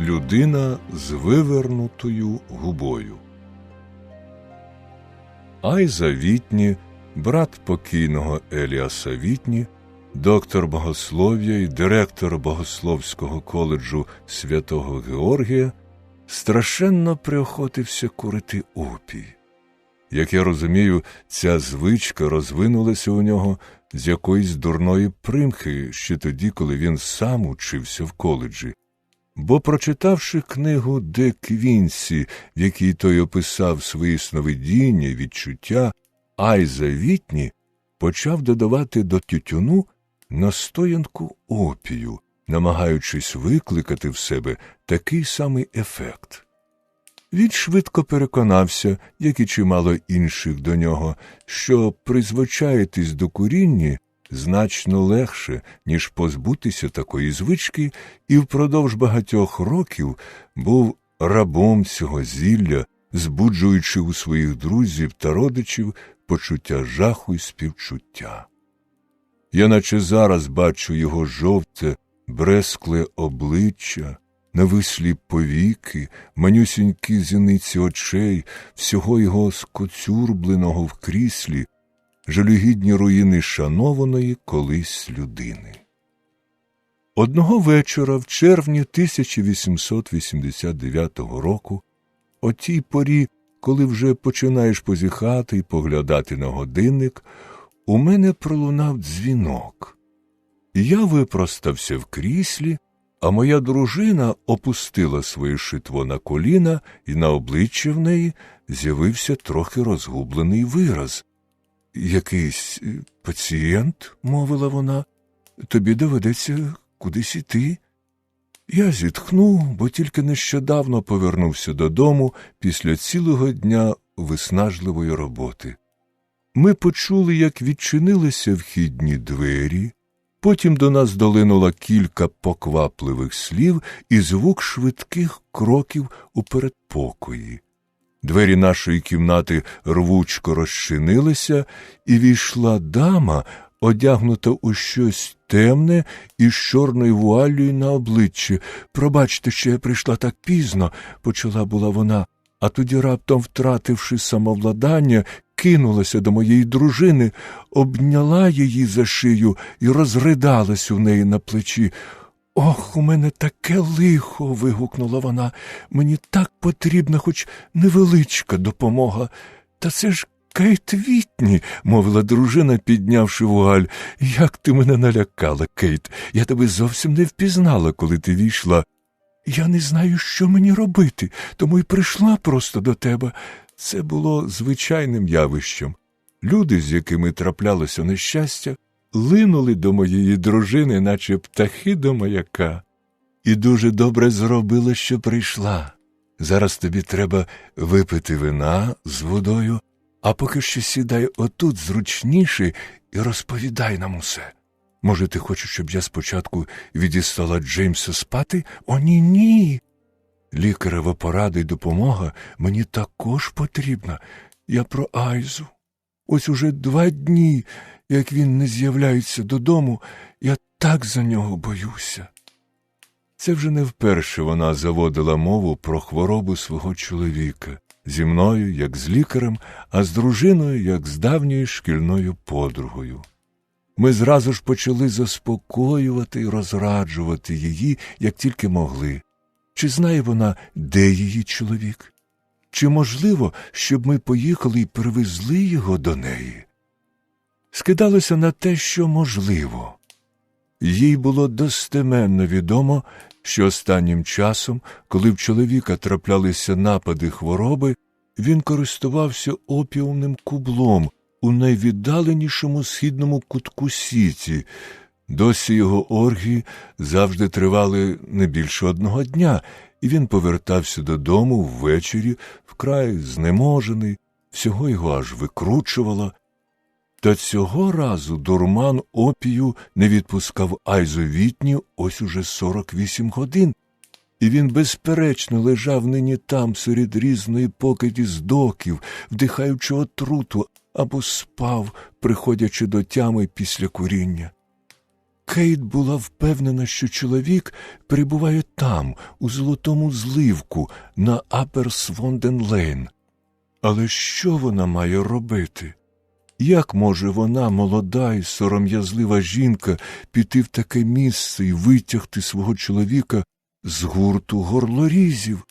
Людина з вивернутою губою. Айза Вітні, брат покійного Еліаса Вітні, доктор богослов'я і директор Богословського коледжу Святого Георгія, страшенно приохотився курити опій. Як я розумію, ця звичка розвинулася у нього з якоїсь дурної примхи ще тоді, коли він сам учився в коледжі. Бо, прочитавши книгу Де Квінсі, в якій той описав свої сновидіння й відчуття, Айза Вітні почав додавати до тютюну настоянку опію, намагаючись викликати в себе такий самий ефект. Він швидко переконався, як і чимало інших до нього, що призвичаїтись до куріння значно легше, ніж позбутися такої звички, і впродовж багатьох років був рабом цього зілля, збуджуючи у своїх друзів та родичів почуття жаху й співчуття. Я наче зараз бачу його жовте, брескле обличчя, навислі повіки, манюсінькі зіниці очей, всього його скоцюрбленого в кріслі, жалюгідні руїни шанованої колись людини. Одного вечора, в червні 1889 року, о тій порі, коли вже починаєш позіхати й поглядати на годинник, у мене пролунав дзвінок. Я випростався в кріслі, а моя дружина опустила своє шитво на коліна, і на обличчі в неї з'явився трохи розгублений вираз. «Якийсь пацієнт?» – мовила вона. «Тобі доведеться кудись іти». Я зітхнув, бо тільки нещодавно повернувся додому після цілого дня виснажливої роботи. Ми почули, як відчинилися вхідні двері, потім до нас долинуло кілька поквапливих слів і звук швидких кроків у передпокої. Двері нашої кімнати рвучко розчинилися, і війшла дама, одягнута у щось темне і з чорною вуаллею на обличчі. «Пробачте, що я прийшла так пізно», – почала була вона, а тоді, раптом втративши самовладання, кинулася до моєї дружини, обняла її за шию і розридалась у неї на плечі. «Ох, у мене таке лихо!» – вигукнула вона. «Мені так потрібна хоч невеличка допомога». «Та це ж Кейт Вітні!» – мовила дружина, піднявши вуаль. «Як ти мене налякала, Кейт! Я тебе зовсім не впізнала, коли ти війшла. Я не знаю, що мені робити, тому й прийшла просто до тебе». Це було звичайним явищем. Люди, з якими траплялося нещастя, линули до моєї дружини, наче птахи до маяка. «І дуже добре зробила, що прийшла. Зараз тобі треба випити вина з водою, а поки що сідай отут зручніше і розповідай нам усе. Може, ти хочеш, щоб я спочатку відіслала Джеймса спати? О, ні-ні! Лікарева порада й допомога мені також потрібна. Я про Айзу. Ось уже 2 дні, як він не з'являється додому, я так за нього боюся». Це вже не вперше вона заводила мову про хворобу свого чоловіка. Зі мною, як з лікарем, а з дружиною, як з давньою шкільною подругою. Ми зразу ж почали заспокоювати і розраджувати її, як тільки могли. Чи знає вона, де її чоловік? Чи можливо, щоб ми поїхали і привезли його до неї? Скидалося на те, що можливо. Їй було достеменно відомо, що останнім часом, коли в чоловіка траплялися напади хвороби, він користувався опіумним кублом у найвіддаленішому східному кутку Сіті. Досі його оргії завжди тривали не більше 1 дня, і він повертався додому ввечері, вкрай знеможений, всього його аж викручувало. Та цього разу дурман опію не відпускав Айзу Вітні ось уже 48 годин, і він безперечно лежав нині там серед різної покиді здоків, вдихаючи отруту, або спав, приходячи до тями після куріння. Кейт була впевнена, що чоловік перебуває там, у Золотому Зливку, на Апер Свонден Лейн. Але що вона має робити? Як може вона, молода і сором'язлива жінка, піти в таке місце і витягти свого чоловіка з гурту горлорізів?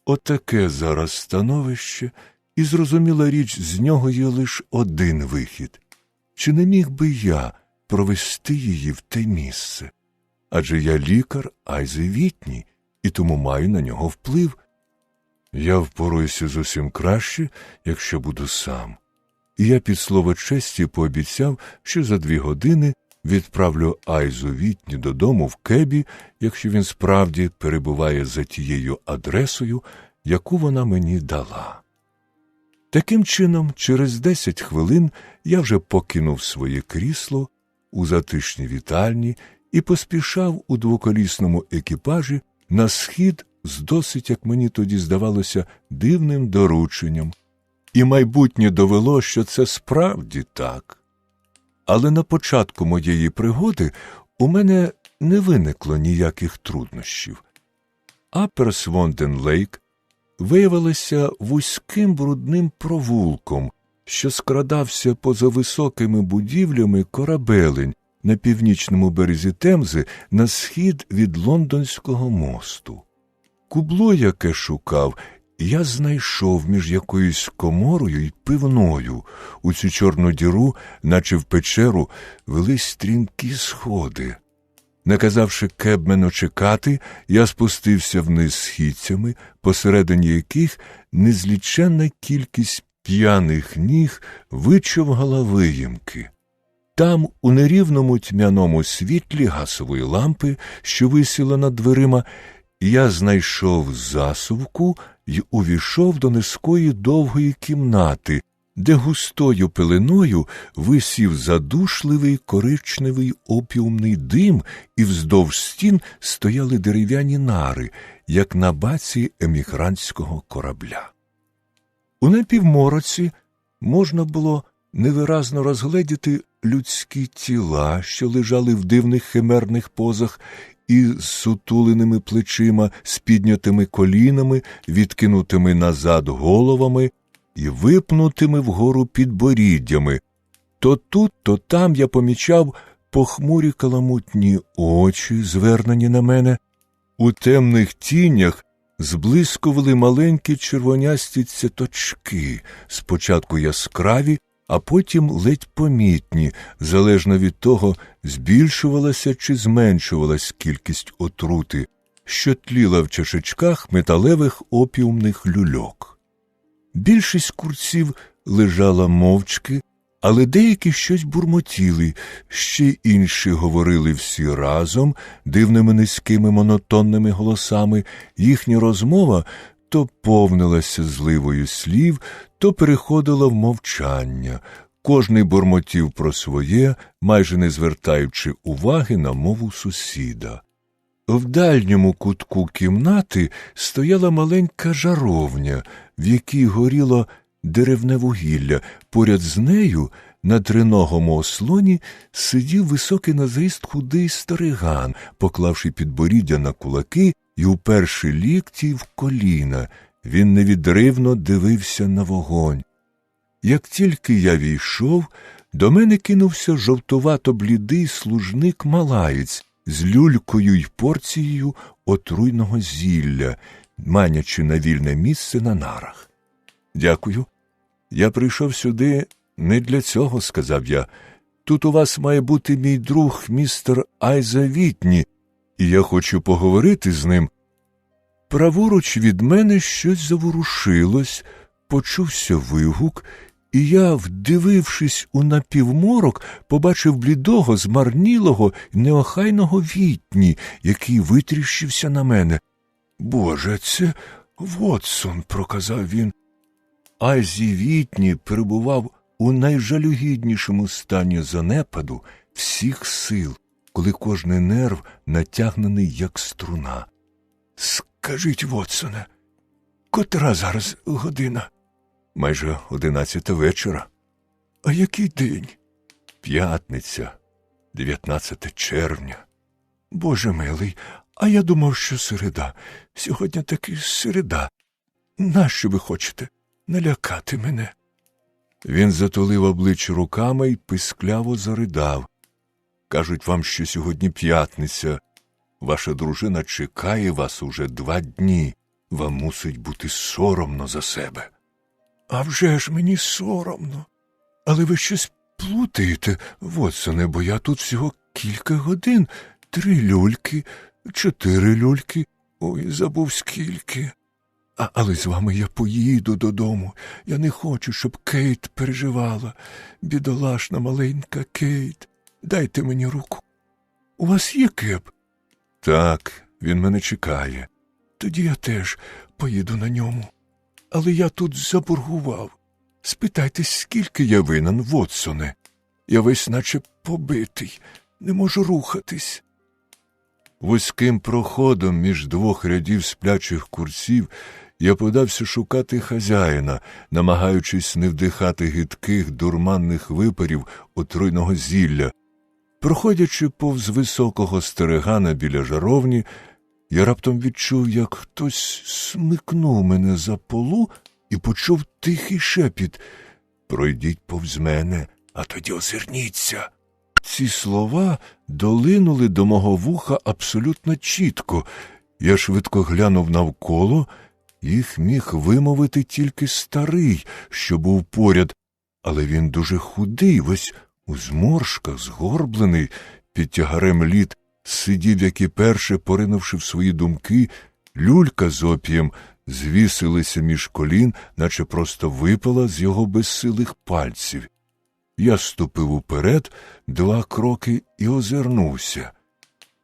Отаке зараз становище, і, зрозуміла річ, з нього є лише один вихід. Чи не міг би я провести її в те місце? Адже я лікар Айзи Вітні, і тому маю на нього вплив. Я впоруюся зовсім краще, якщо буду сам. І я під слово честі пообіцяв, що за 2 години відправлю Айзу Вітні додому в кебі, якщо він справді перебуває за тією адресою, яку вона мені дала. Таким чином, через 10 хвилин я вже покинув своє крісло у затишній вітальні і поспішав у двоколісному екіпажі на схід з досить, як мені тоді здавалося, дивним дорученням. І майбутнє довело, що це справді так. Але на початку моєї пригоди у мене не виникло ніяких труднощів. Апер Свонден Лейк виявилася вузьким брудним провулком, що скрадався поза високими будівлями корабелень на північному березі Темзи на схід від Лондонського мосту. Кубло, яке шукав, я знайшов між якоюсь коморою й пивною. У цю чорну діру, наче в печеру, вели стрімкі сходи. Наказавши кебмену чекати, я спустився вниз східцями, посередині яких незліченна кількість п'яних ніг вичовгала виїмки. Там, у нерівному тьмяному світлі гасової лампи, що висіла над дверима, я знайшов засувку й увійшов до низької довгої кімнати, де густою пеленою висів задушливий коричневий опіумний дим, і вздовж стін стояли дерев'яні нари, як на баці емігрантського корабля. У напівмороці можна було невиразно розгледіти людські тіла, що лежали в дивних химерних позах, і з сутуленими плечима, з піднятими колінами, відкинутими назад головами і випнутими вгору підборіддями. То тут, то там я помічав похмурі каламутні очі, звернені на мене. У темних тінях зблискували маленькі червонясті цяточки, спочатку яскраві, а потім ледь помітні, залежно від того, збільшувалася чи зменшувалась кількість отрути, що тліла в чашечках металевих опіумних люльок. Більшість курців лежала мовчки, але деякі щось бурмотіли, ще інші говорили всі разом, дивними низькими монотонними голосами. Їхня розмова то повнилася зливою слів, то переходила в мовчання. Кожний бурмотів про своє, майже не звертаючи уваги на мову сусіда. В дальньому кутку кімнати стояла маленька жаровня, в якій горіло деревне вугілля. Поряд з нею на триногому ослоні сидів високий на зріст худий стариган, поклавши підборіддя на кулаки і уперши лікті в коліна. Він невідривно дивився на вогонь. Як тільки я війшов, до мене кинувся жовтувато-блідий служник-малаєць з люлькою й порцією отруйного зілля, манячи на вільне місце на нарах. «Дякую. Я прийшов сюди не для цього», – сказав я. «Тут у вас має бути мій друг містер Айза Вітні, і я хочу поговорити з ним». Праворуч від мене щось заворушилось, почувся вигук, і я, вдивившись у напівморок, побачив блідого, змарнілого й неохайного Вітні, який витріщився на мене. «Боже, це Вотсон», – проказав він. Айзі Вітні перебував у найжалюгіднішому стані занепаду всіх сил, коли кожний нерв натягнений, як струна. «Скажіть, Вотсоне, котра зараз година?» «Майже 11 вечора». «А який день?» «П'ятниця». 19 червня. Боже милий, а я думав, що середа. Сьогодні таки середа. Нащо ви хочете налякати мене? Він затулив обличчя руками й пискляво заридав. Кажуть вам, що сьогодні п'ятниця. Ваша дружина чекає вас уже 2 дні. Вам мусить бути соромно за себе. А вже ж мені соромно. Але ви щось плутаєте, Вотсоне, бо я тут всього кілька годин. 3 люльки, 4 люльки. Ой, забув скільки. Але з вами я поїду додому. Я не хочу, щоб Кейт переживала. Бідолашна маленька Кейт. Дайте мені руку. У вас є кеп? Так, він мене чекає. Тоді я теж поїду на ньому. Але я тут заборгував. Спитайте, скільки я винен, Вотсоне? Я весь наче побитий, не можу рухатись. Вузьким проходом між 2 рядів сплячих курців я подався шукати хазяїна, намагаючись не вдихати гидких, дурманних випарів отруйного зілля. Проходячи повз високого стерегана біля жаровні, я раптом відчув, як хтось смикнув мене за полу і почув тихий шепіт: «Пройдіть повз мене, а тоді озирніться». Ці слова долинули до мого вуха абсолютно чітко. Я швидко глянув навколо. Їх міг вимовити тільки старий, що був поряд, але він дуже худий, весь у зморшках, згорблений, під тягарем літ сидів, як і перше, поринувши в свої думки. Люлька з опієм звісилася між колін, наче просто випала з його безсилих пальців. Я ступив уперед 2 кроки і озирнувся.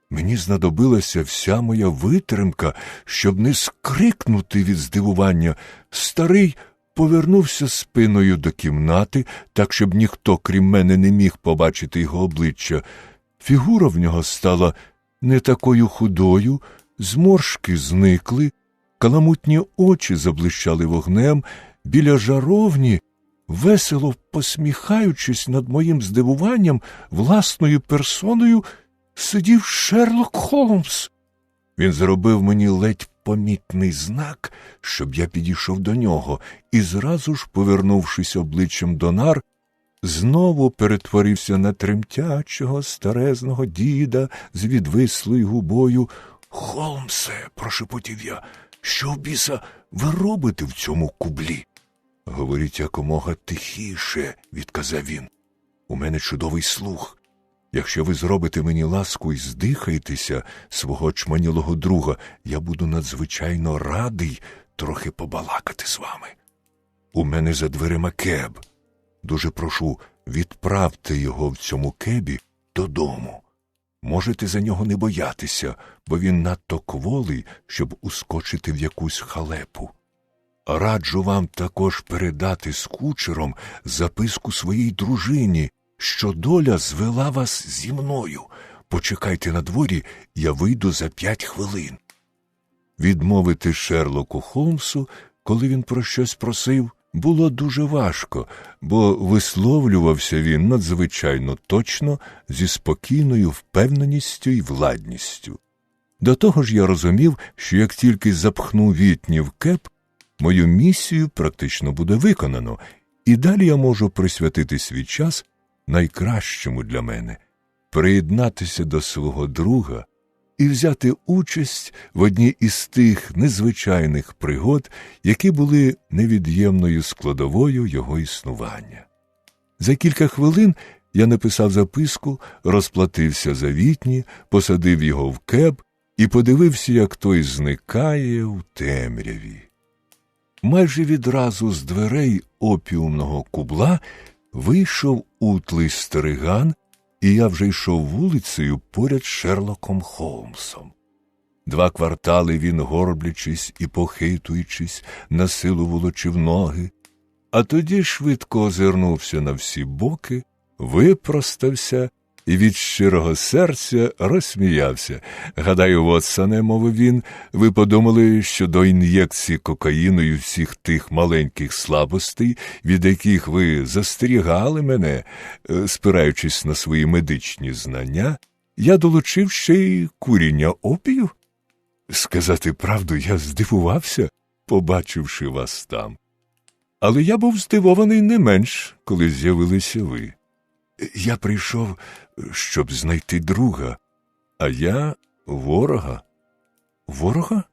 Мені знадобилася вся моя витримка, щоб не скрикнути від здивування. Старий повернувся спиною до кімнати, так, щоб ніхто, крім мене, не міг побачити його обличчя. Фігура в нього стала не такою худою, зморшки зникли, каламутні очі заблищали вогнем, біля жаровні, весело посміхаючись над моїм здивуванням, власною персоною сидів Шерлок Холмс. Він зробив мені ледь помітний знак, щоб я підійшов до нього, і зразу ж, повернувшись обличчям до нар, знову перетворився на тремтячого старезного діда з відвислою губою. «Холмсе», – прошепотів я, – «що в біса ви робите в цьому кублі?» «Говоріть якомога тихіше», – відказав він. «У мене чудовий слух. Якщо ви зробите мені ласку і здихаєтеся свого чманілого друга, я буду надзвичайно радий трохи побалакати з вами. У мене за дверима кеб. Дуже прошу, відправте його в цьому кебі додому. Можете за нього не боятися, бо він надто кволий, щоб ускочити в якусь халепу. Раджу вам також передати з кучером записку своїй дружині, що доля звела вас зі мною. Почекайте на дворі, я вийду за 5 хвилин». Відмовити Шерлоку Холмсу, коли він про щось просив, було дуже важко, бо висловлювався він надзвичайно точно, зі спокійною впевненістю і владністю. До того ж я розумів, що як тільки запхну Вітні в кеп, мою місію практично буде виконано, і далі я можу присвятити свій час найкращому для мене – приєднатися до свого друга і взяти участь в одній із тих незвичайних пригод, які були невід'ємною складовою його існування. За кілька хвилин я написав записку, розплатився за Вітні, посадив його в кеб і подивився, як той зникає у темряві. Майже відразу з дверей опіумного кубла вийшов утлий стариган, і я вже йшов вулицею поряд з Шерлоком Холмсом. 2 квартали він, горблячись і похитуючись, на силу волочив ноги, а тоді швидко озирнувся на всі боки, випростався і від щирого серця розсміявся. «Гадаю, Вотсоне, – мовив він, – ви подумали, що до ін'єкції кокаїну і всіх тих маленьких слабостей, від яких ви застерігали мене, спираючись на свої медичні знання, я долучив ще й куріння опію? Сказати правду, я здивувався, побачивши вас там. Але я був здивований не менш, коли з'явилися ви. Я прийшов, щоб знайти друга, а я ворога». «Ворога?»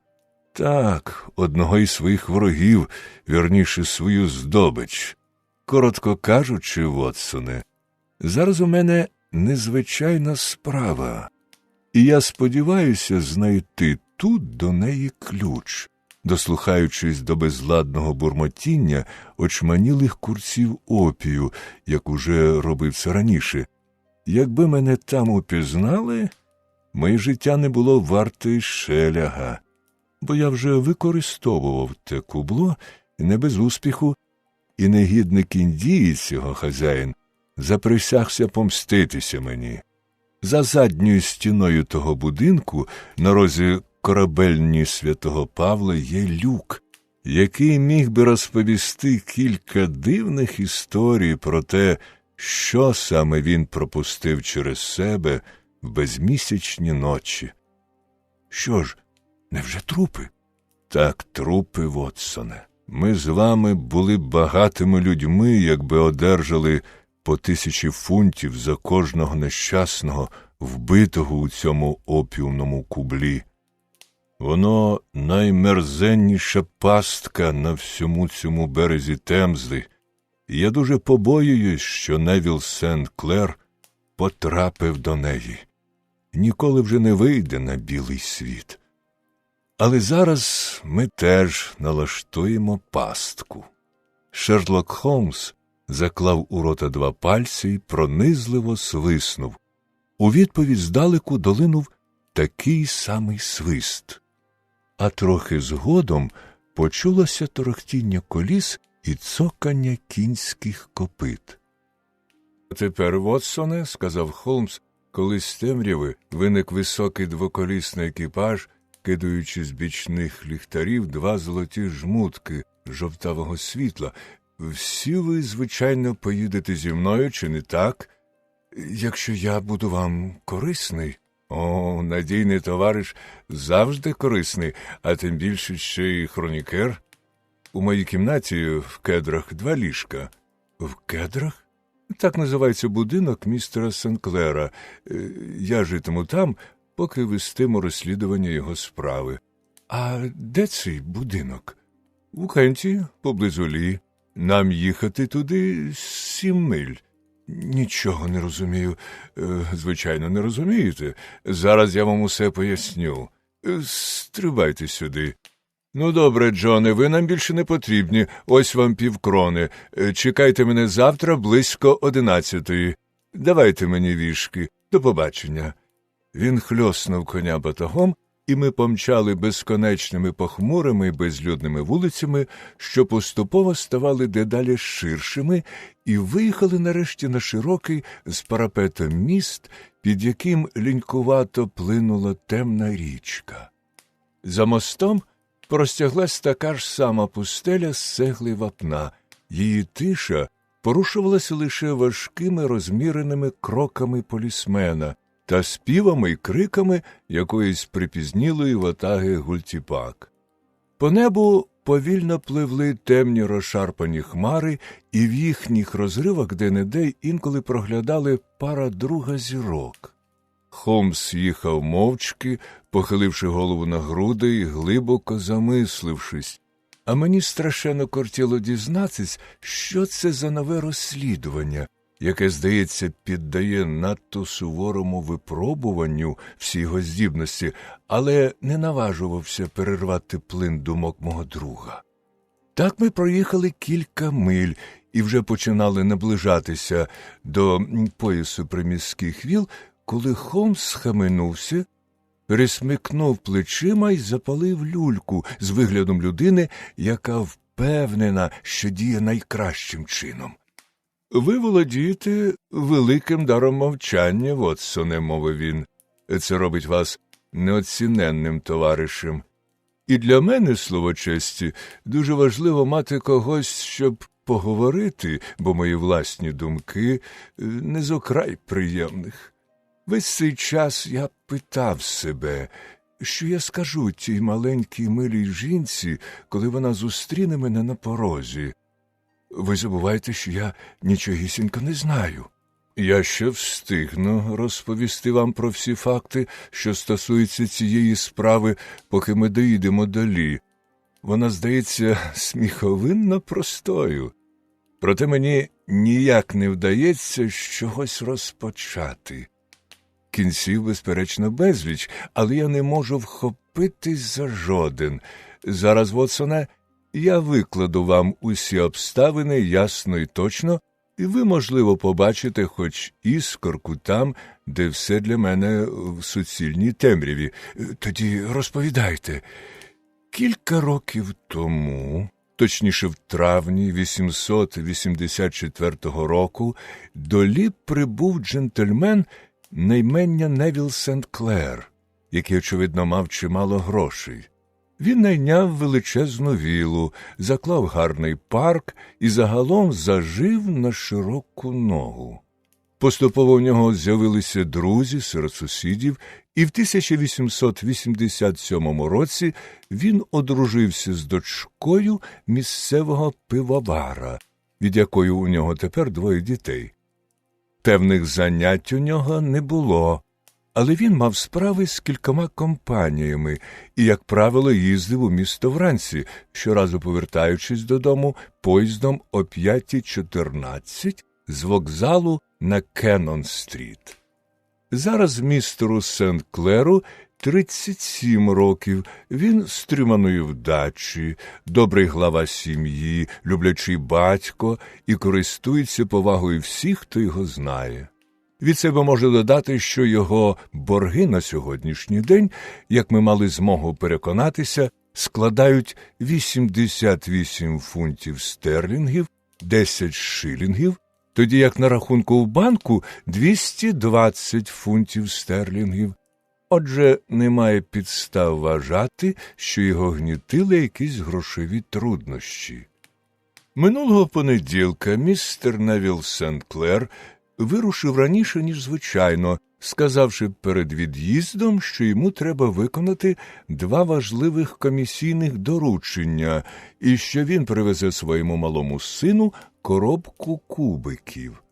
«Так, одного із своїх ворогів, вірніше, свою здобич. Коротко кажучи, Вотсоне, зараз у мене незвичайна справа, і я сподіваюся знайти тут до неї ключ». Дослухаючись до безладного бурмотіння очманілих курців опію, як уже робив це раніше. «Якби мене там упізнали, моє життя не було варте й шеляга, бо я вже використовував те кубло, не без успіху, і негідник індієць, його хазяїн, заприсягся помститися мені. За задньою стіною того будинку, на розі корабельні Святого Павла, є люк, який міг би розповісти кілька дивних історій про те, що саме він пропустив через себе в безмісячні ночі». «Що ж, невже трупи?» «Так, трупи, Вотсоне. Ми з вами були багатими людьми, якби одержали по 1000 фунтів за кожного нещасного, вбитого у цьому опіумному кублі. Воно наймерзенніша пастка на всьому цьому березі Темзи, і я дуже побоююсь, що Невіл Сент-Клер потрапив до неї. Ніколи вже не вийде на білий світ. Але зараз ми теж налаштуємо пастку». Шерлок Холмс заклав у рота 2 пальці і пронизливо свиснув. У відповідь здалеку долинув такий самий свист. А трохи згодом почулося торохтіння коліс і цокання кінських копит. «Тепер, Вотсоне, – сказав Холмс, коли з темряви виник високий двоколісний екіпаж, кидаючи з бічних ліхтарів 2 золоті жмутки жовтавого світла. – Всі ви, звичайно, поїдете зі мною, чи не так? Якщо я буду вам корисний». «О, надійний товариш завжди корисний, а тим більше ще й хронікер. У моїй кімнаті в Кедрах 2 ліжка». «В Кедрах?» «Так називається будинок містера Сенклера. Я житиму там, поки вестиму розслідування його справи». «А де цей будинок?» «У Кенті, поблизу Лі. Нам їхати туди 7 миль». «Нічого не розумію». «Звичайно, не розумієте. Зараз я вам усе поясню. Стрибайте сюди». «Ну, добре, Джоне, ви нам більше не потрібні. Ось вам 5 крони. Чекайте мене завтра близько 11-ї. Давайте мені вішки. До побачення». Він хльоснув коня батогом, і ми помчали безконечними похмурими безлюдними вулицями, що поступово ставали дедалі ширшими, і виїхали нарешті на широкий з парапетом міст, під яким лінькувато плинула темна річка. За мостом простяглась така ж сама пустеля з цегли й вапна. Її тиша порушувалася лише важкими розміреними кроками полісмена та співами й криками якоїсь припізнілої ватаги гультіпак. По небу повільно пливли темні розшарпані хмари, і в їхніх розривах де-не-де інколи проглядали пара друга зірок. Холмс їхав мовчки, похиливши голову на груди й глибоко замислившись. А мені страшенно кортіло дізнатись, що це за нове розслідування, яке, здається, піддає надто суворому випробуванню всі його здібності, але не наважувався перервати плин думок мого друга. Так ми проїхали кілька миль і вже починали наближатися до поясу приміських віл, коли Холмс схаменувся, пересмикнув плечима й запалив люльку з виглядом людини, яка впевнена, що діє найкращим чином. Ви володієте великим даром мовчання, Вотсоне, мовив він. Це робить вас неоціненним товаришем. І для мене, слово честі, дуже важливо мати когось, щоб поговорити, бо мої власні думки не зо край приємних. Весь цей час я питав себе, що я скажу тій маленькій милій жінці, коли вона зустріне мене на порозі. Ви забуваєте, що я нічогісінько не знаю. Я ще встигну розповісти вам про всі факти, що стосуються цієї справи, поки ми доїдемо до Лі. Вона, здається, сміховинно простою. Проте мені ніяк не вдається з чогось розпочати. Кінців, безперечно, безліч, але я не можу вхопитись за жоден. Зараз, Вотсоне, я викладу вам усі обставини ясно і точно, і ви, можливо, побачите хоч іскорку там, де все для мене в суцільній темряві. Тоді розповідайте. Кілька років тому, точніше в травні 884 року, до Лі прибув джентльмен на ім'я Невіл Сент-Клер, який, очевидно, мав чимало грошей. Він найняв величезну вілу, заклав гарний парк і загалом зажив на широку ногу. Поступово у нього з'явилися друзі серед сусідів, і в 1887 році він одружився з дочкою місцевого пивовара, від якої у нього тепер 2 дітей. Певних занять у нього не було, але він мав справи з кількома компаніями і, як правило, їздив у місто вранці, щоразу повертаючись додому поїздом о 5:14 з вокзалу на Кеннон-стріт. Зараз містеру Сент-Клеру 37 років, він стриманої вдачі, добрий глава сім'ї, люблячий батько і користується повагою всіх, хто його знає. Від себе можу додати, що його борги на сьогоднішній день, як ми мали змогу переконатися, складають 88 фунтів стерлінгів, 10 шилінгів, тоді як на рахунку в банку 220 фунтів стерлінгів. Отже, немає підстав вважати, що його гнітили якісь грошові труднощі. Минулого понеділка містер Невіл Сент-Клер вирушив раніше, ніж звичайно, сказавши перед від'їздом, що йому треба виконати 2 важливих комісійних доручення і що він привезе своєму малому сину коробку кубиків.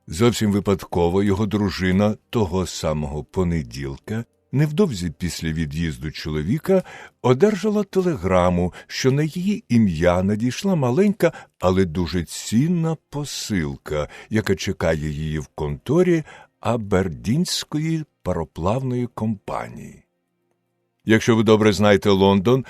Зовсім випадково його дружина того самого понеділка, невдовзі після від'їзду чоловіка, одержала телеграму, що на її ім'я надійшла маленька, але дуже цінна посилка, яка чекає її в конторі Абердінської пароплавної компанії. Якщо ви добре знаєте Лондон,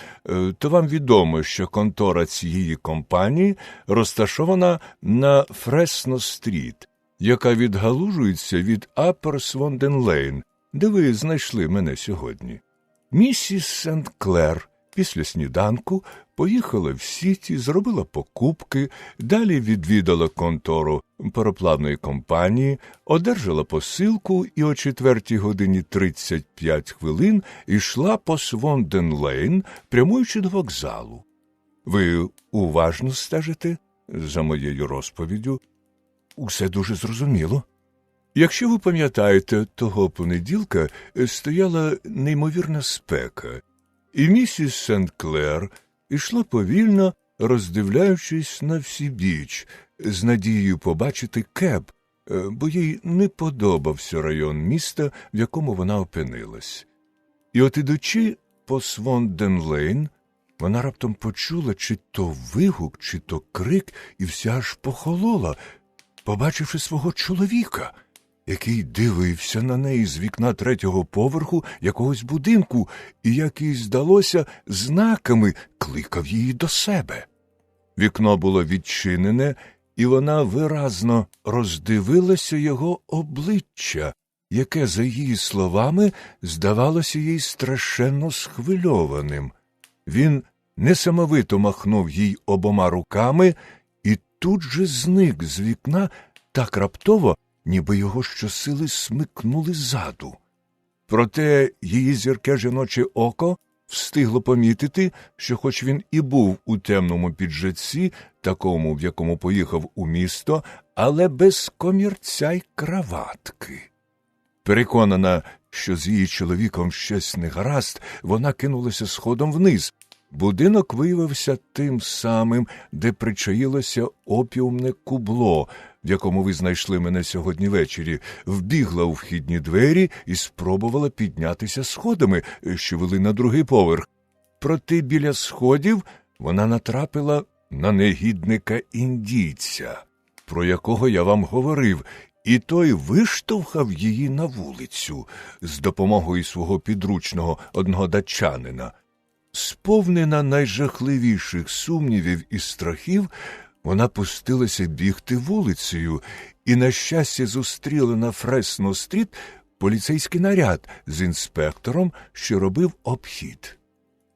то вам відомо, що контора цієї компанії розташована на Фресно-стріт, яка відгалужується від Аппер-Свонден-Лейн, де ви знайшли мене сьогодні. Місіс Сент-Клер після сніданку поїхала в Сіті, зробила покупки, далі відвідала контору пароплавної компанії, одержала посилку і о 4:35 йшла по Свонден-Лейн, прямуючи до вокзалу. Ви уважно стежите за моєю розповіддю? Усе дуже зрозуміло. Якщо ви пам'ятаєте, того понеділка стояла неймовірна спека, і місіс Сент-Клер ішла повільно, роздивляючись на всібіч, з надією побачити кеб, бо їй не подобався район міста, в якому вона опинилась. І от ідучи по Свонден-Лейн, вона раптом почула чи то вигук, чи то крик, і вся аж похолола, побачивши свого чоловіка, який дивився на неї з вікна 3-го поверху якогось будинку і, як їй здалося, знаками кликав її до себе. Вікно було відчинене, і вона виразно роздивилася його обличчя, яке, за її словами, здавалося їй страшенно схвильованим. Він несамовито махнув їй обома руками і тут же зник з вікна, так раптово, ніби його щосили смикнули ззаду. Проте її зірке жіноче око встигло помітити, що хоч він і був у темному піджаці, такому, в якому поїхав у місто, але без комірця й краватки. Переконана, що з її чоловіком щось негаразд, вона кинулася сходом вниз. Будинок виявився тим самим, де причаїлося опіумне кубло, в якому ви знайшли мене сьогодні ввечері, вбігла у вхідні двері і спробувала піднятися сходами, що вели на другий поверх. Проте біля сходів вона натрапила на негідника-індійця, про якого я вам говорив, і той виштовхав її на вулицю з допомогою свого підручного одного датчанина. Сповнена найжахливіших сумнівів і страхів, вона пустилася бігти вулицею і, на щастя, зустріла на Фресно-стріт поліцейський наряд з інспектором, що робив обхід.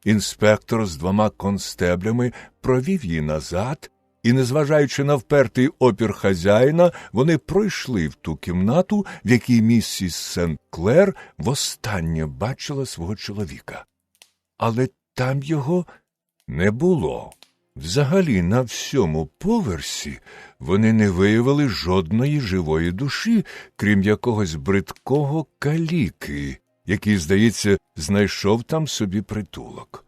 Інспектор з 2 констеблями провів її назад, і, незважаючи на впертий опір хазяїна, вони пройшли в ту кімнату, в якій місіс Сент-Клер востаннє бачила свого чоловіка. Але там його не було. Взагалі, на всьому поверсі вони не виявили жодної живої душі, крім якогось бридкого каліки, який, здається, знайшов там собі притулок.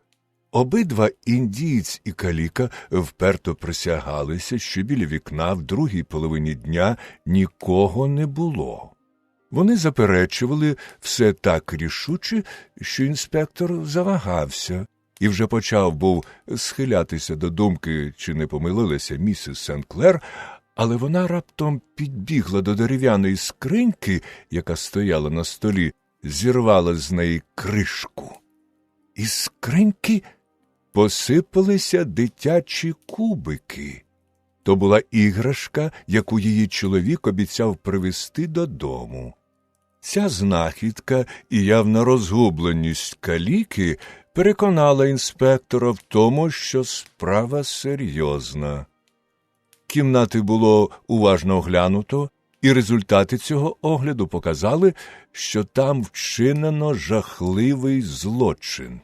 Обидва, індієць і каліка, вперто присягалися, що біля вікна в другій половині дня нікого не було. Вони заперечували все так рішуче, що інспектор завагався і вже почав був схилятися до думки, чи не помилилася місіс Сент-Клер, але вона раптом підбігла до дерев'яної скриньки, яка стояла на столі, зірвала з неї кришку. Із скриньки посипалися дитячі кубики. То була іграшка, яку її чоловік обіцяв привезти додому. Ця знахідка і явна розгубленість каліки переконала інспектора в тому, що справа серйозна. Кімнати було уважно оглянуто, і результати цього огляду показали, що там вчинено жахливий злочин.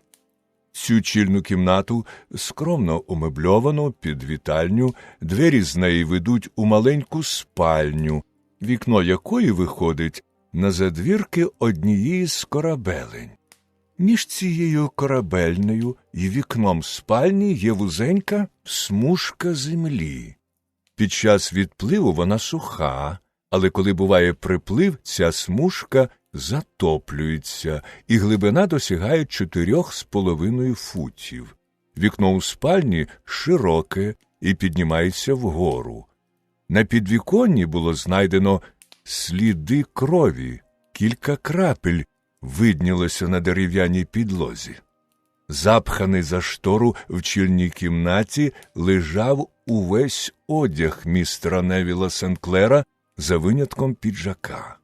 Цю чільну кімнату скромно умебльовано під вітальню, двері з неї ведуть у маленьку спальню, вікно якої виходить на задвірки однієї з корабелень. Між цією корабельнею і вікном спальні є вузенька смужка землі. Під час відпливу вона суха, але коли буває приплив, ця смужка затоплюється, і глибина досягає 4,5 футів. Вікно у спальні широке і піднімається вгору. На підвіконні було знайдено сліди крові, кілька крапель виднілося на дерев'яній підлозі. Запханий за штору в чільній кімнаті лежав увесь одяг містера Невіла Сент-Клера за винятком піджака.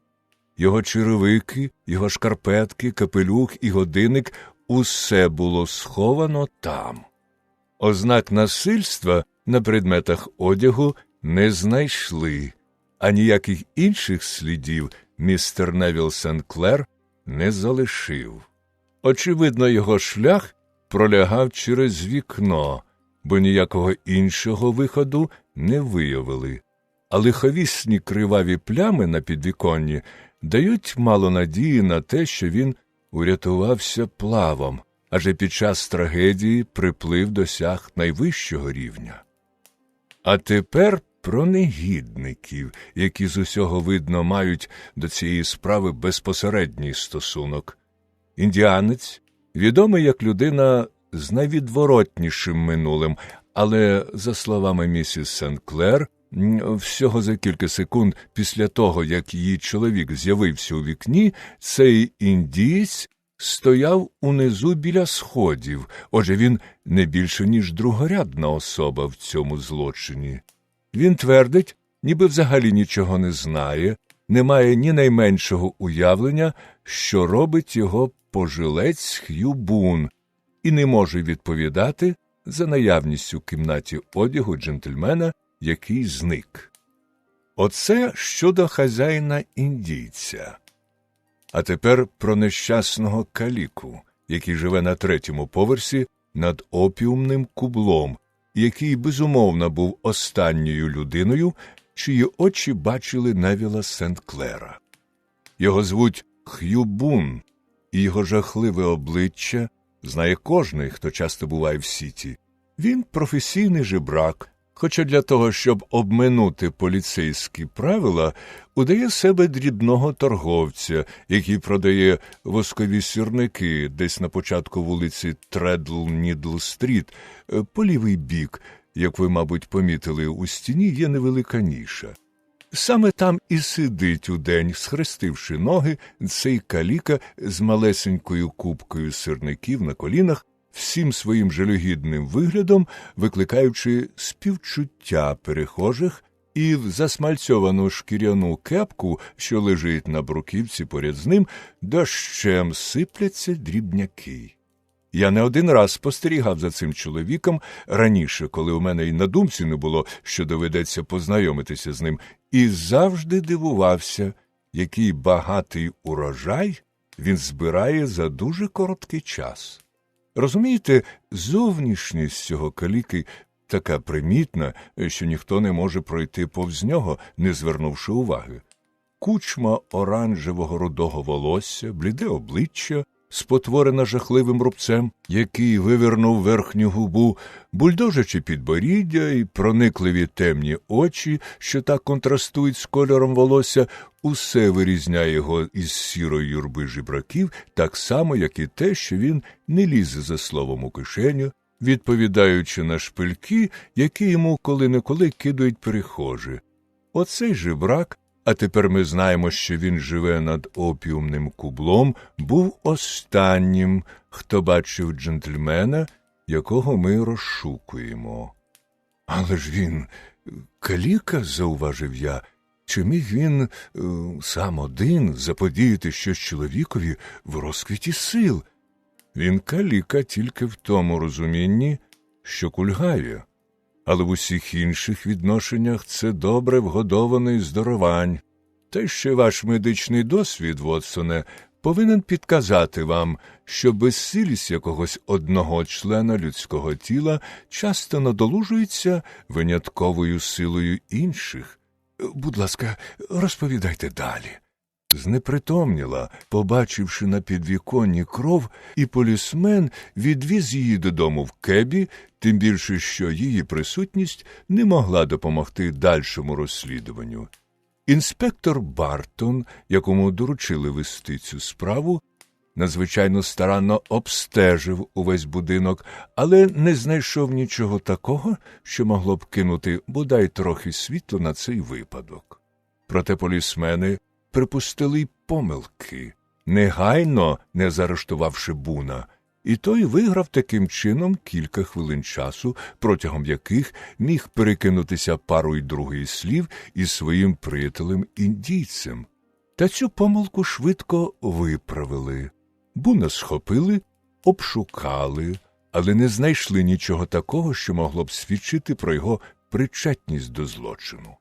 Його черевики, його шкарпетки, капелюх і годинник – усе було сховано там. Ознак насильства на предметах одягу не знайшли, а ніяких інших слідів містер Невіл Сент-Клер не залишив. Очевидно, його шлях пролягав через вікно, бо ніякого іншого виходу не виявили. А лиховісні криваві плями на підвіконні дають мало надії на те, що він урятувався плавом, адже під час трагедії приплив досяг найвищого рівня. А тепер про негідників, які з усього видно мають до цієї справи безпосередній стосунок. Індіанець відомий як людина з найвідворотнішим минулим, але, за словами місіс Сент-Клер, всього за кілька секунд після того, як її чоловік з'явився у вікні, цей індієць стояв унизу біля сходів, отже він не більше, ніж другорядна особа в цьому злочині. Він твердить, ніби взагалі нічого не знає, не має ні найменшого уявлення, що робить його пожилець Х'ю Бун, і не може відповідати за наявність у кімнаті одягу джентльмена, який зник. Оце щодо хазяїна-індійця. А тепер про нещасного каліку, який живе на 3-му поверсі над опіумним кублом, який, безумовно, був останньою людиною, чиї очі бачили Невіла Сент-Клера. Його звуть Х'ю Бун, і його жахливе обличчя знає кожний, хто часто буває в Сіті. Він професійний жебрак, хоча для того, щоб обминути поліцейські правила, удає себе дрібного торговця, який продає воскові сірники десь на початку вулиці Тредл-Нідл-Стріт. По лівий бік, як ви, мабуть, помітили, у стіні є невелика ніша. Саме там і сидить удень, схрестивши ноги, цей каліка з малесенькою купкою сирників на колінах, всім своїм жалюгідним виглядом викликаючи співчуття перехожих, і в засмальцьовану шкіряну кепку, що лежить на бруківці поряд з ним, дощем сипляться дрібняки. Я не один раз спостерігав за цим чоловіком раніше, коли у мене й на думці не було, що доведеться познайомитися з ним, і завжди дивувався, який багатий урожай він збирає за дуже короткий час. Розумієте, зовнішність цього каліки така примітна, що ніхто не може пройти повз нього, не звернувши уваги. Кучма оранжевого рудого волосся, бліде обличчя, спотворена жахливим рубцем, який вивернув верхню губу, бульдожачі підборіддя і проникливі темні очі, що так контрастують з кольором волосся, усе вирізняє його із сірої юрби жебраків, так само, як і те, що він не лізе за словом у кишеню, відповідаючи на шпильки, які йому коли-неколи кидають перехожі. Оцей жебрак, а тепер ми знаємо, що він живе над опіумним кублом, був останнім, хто бачив джентльмена, якого ми розшукуємо. Але ж він каліка, зауважив я, чи міг він сам один заподіяти щось чоловікові в розквіті сил? Він каліка тільки в тому розумінні, що кульгає. Але в усіх інших відношеннях це добре вгодований здоровань. Та ще ваш медичний досвід, Вотсоне, повинен підказати вам, що безсилість якогось одного члена людського тіла часто надолужується винятковою силою інших. Будь ласка, розповідайте далі. Знепритомніла, побачивши на підвіконні кров, і полісмен відвіз її додому в кебі, тим більше, що її присутність не могла допомогти дальшому розслідуванню. Інспектор Бартон, якому доручили вести цю справу, надзвичайно старанно обстежив увесь будинок, але не знайшов нічого такого, що могло б кинути бодай трохи світло на цей випадок. Проте полісмени припустили й помилки, негайно не заарештувавши Буна, і той виграв таким чином кілька хвилин часу, протягом яких міг перекинутися парою другої слів із своїм приятелем-індійцем. Та цю помилку швидко виправили. Буна схопили, обшукали, але не знайшли нічого такого, що могло б свідчити про його причетність до злочину.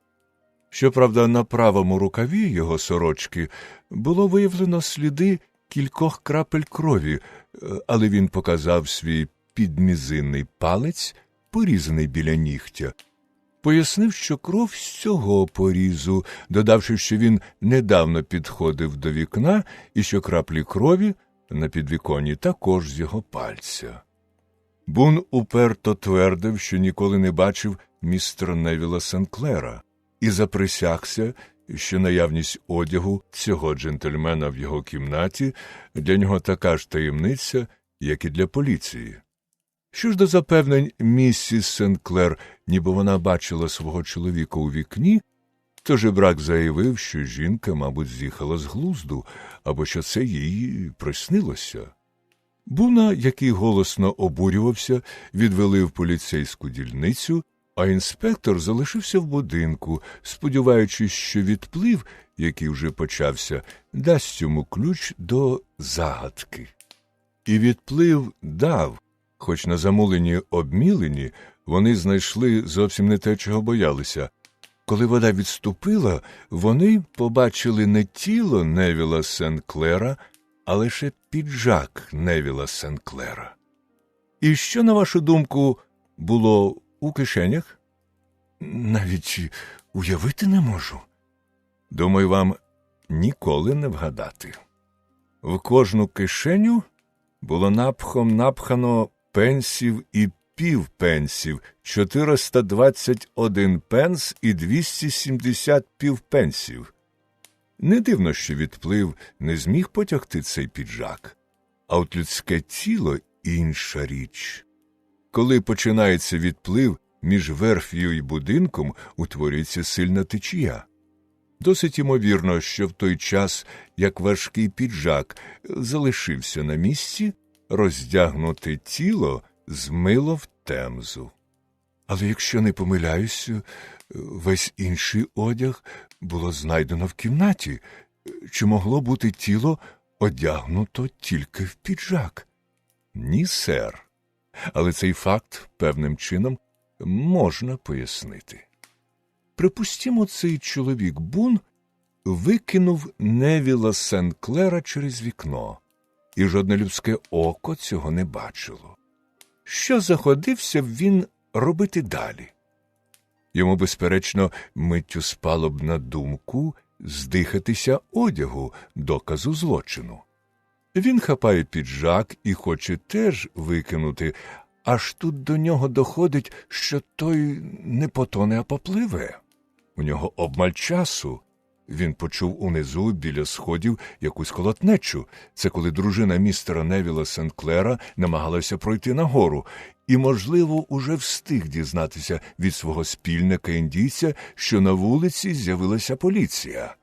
Щоправда, на правому рукаві його сорочки було виявлено сліди кількох крапель крові, але він показав свій підмізинний палець, порізаний біля нігтя. Пояснив, що кров з цього порізу, додавши, що він недавно підходив до вікна і що краплі крові на підвіконні також з його пальця. Бун уперто твердив, що ніколи не бачив містера Невіла Сент-Клера, і заприсягся, що наявність одягу цього джентльмена в його кімнаті для нього така ж таємниця, як і для поліції. Що ж до запевнень місіс Сент-Клер, ніби вона бачила свого чоловіка у вікні, то жебрак заявив, що жінка, мабуть, з'їхала з глузду, або що це їй приснилося. Буна, який голосно обурювався, відвели в поліцейську дільницю, а інспектор залишився в будинку, сподіваючись, що відплив, який вже почався, дасть йому ключ до загадки. І відплив дав, хоч на замуленні обмілені вони знайшли зовсім не те, чого боялися, Коли вода відступила, вони побачили не тіло Невіла Сен-Клера, а лише піджак Невіла Сен-Клера. І що, на вашу думку, було у кишенях? Навіть уявити не можу. Думаю, вам ніколи не вгадати. В кожну кишеню було напхано пенсів і півпенсів, 421 пенс і 270 півпенсів. Не дивно, що відплив не зміг потягти цей піджак. А от людське тіло – інша річ. Коли починається відплив, між верф'ю і будинком утворюється сильна течія. Досить ймовірно, що в той час, як важкий піджак залишився на місці, роздягнуте тіло змило в Темзу. Але якщо не помиляюся, весь інший одяг було знайдено в кімнаті. Чи могло бути тіло одягнуто тільки в піджак? Ні, сер. Але цей факт певним чином можна пояснити. Припустімо, цей чоловік Бун викинув Невіла Сен-Клера через вікно, і жодне людське око цього не бачило. Що заходився б він робити далі? Йому, безперечно, миттю спало б на думку здихатися одягу, доказу злочину. Він хапає піджак і хоче теж викинути, аж тут до нього доходить, що той не потоне, а попливе. У нього обмаль часу. Він почув унизу, біля сходів, якусь колотнечу. Це коли дружина містера Невіла Сен-Клера намагалася пройти нагору і, можливо, уже встиг дізнатися від свого спільника-індійця, що на вулиці з'явилася поліція.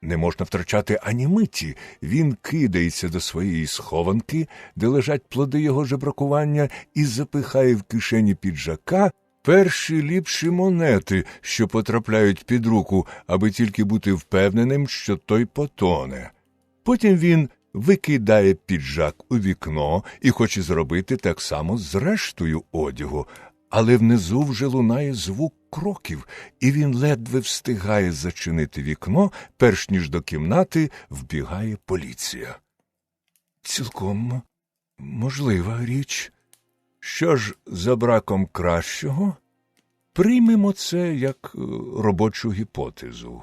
Не можна втрачати ані миті. Він кидається до своєї схованки, де лежать плоди його жебракування, і запихає в кишені піджака перші ліпші монети, що потрапляють під руку, аби тільки бути впевненим, що той потоне. Потім він викидає піджак у вікно і хоче зробити так само з рештою одягу, але внизу вже лунає звук кроків, і він ледве встигає зачинити вікно, перш ніж до кімнати вбігає поліція. Цілком можлива річ. Що ж, за браком кращого, приймемо це як робочу гіпотезу.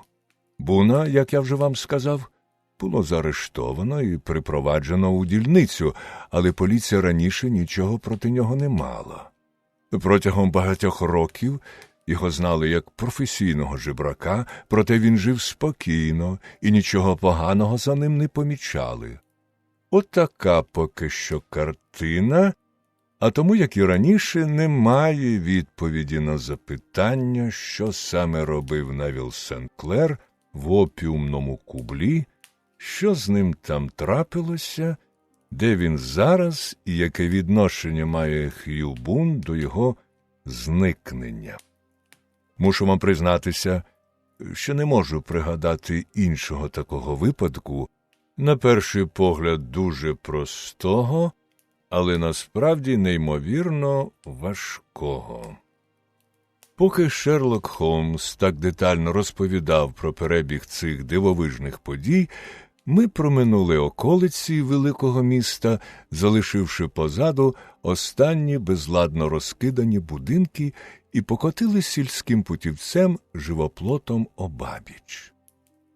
Буна, як я вже вам сказав, було заарештовано і припроваджено у дільницю, але поліція раніше нічого проти нього не мала. Протягом багатьох років його знали як професійного жебрака, проте він жив спокійно і нічого поганого за ним не помічали. Отака поки що картина, а тому, як і раніше, немає відповіді на запитання, що саме робив Невіл Сен-Клер в опіумному кублі, що з ним там трапилося, де він зараз і яке відношення має Х'ю Бун до його зникнення. Мушу вам признатися, що не можу пригадати іншого такого випадку, на перший погляд дуже простого, але насправді неймовірно важкого. Поки Шерлок Холмс так детально розповідав про перебіг цих дивовижних подій, ми проминули околиці великого міста, залишивши позаду останні безладно розкидані будинки, і покотили сільським путівцем живоплотом обабіч.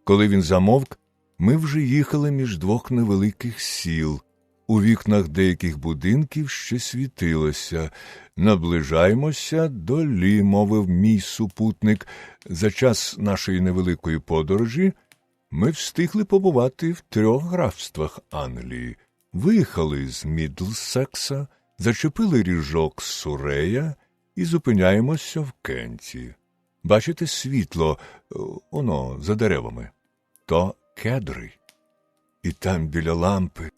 Коли він замовк, ми вже їхали між двох невеликих сіл. У вікнах деяких будинків ще світилося. «Наближаємося до Лі», – мовив мій супутник. За час нашої невеликої подорожі ми встигли побувати в 3 графствах Англії. Виїхали з Мідлсекса, зачепили ріжок з Сурея і зупиняємося в Кенті. Бачите світло, воно, за деревами? То кедри. І там біля лампи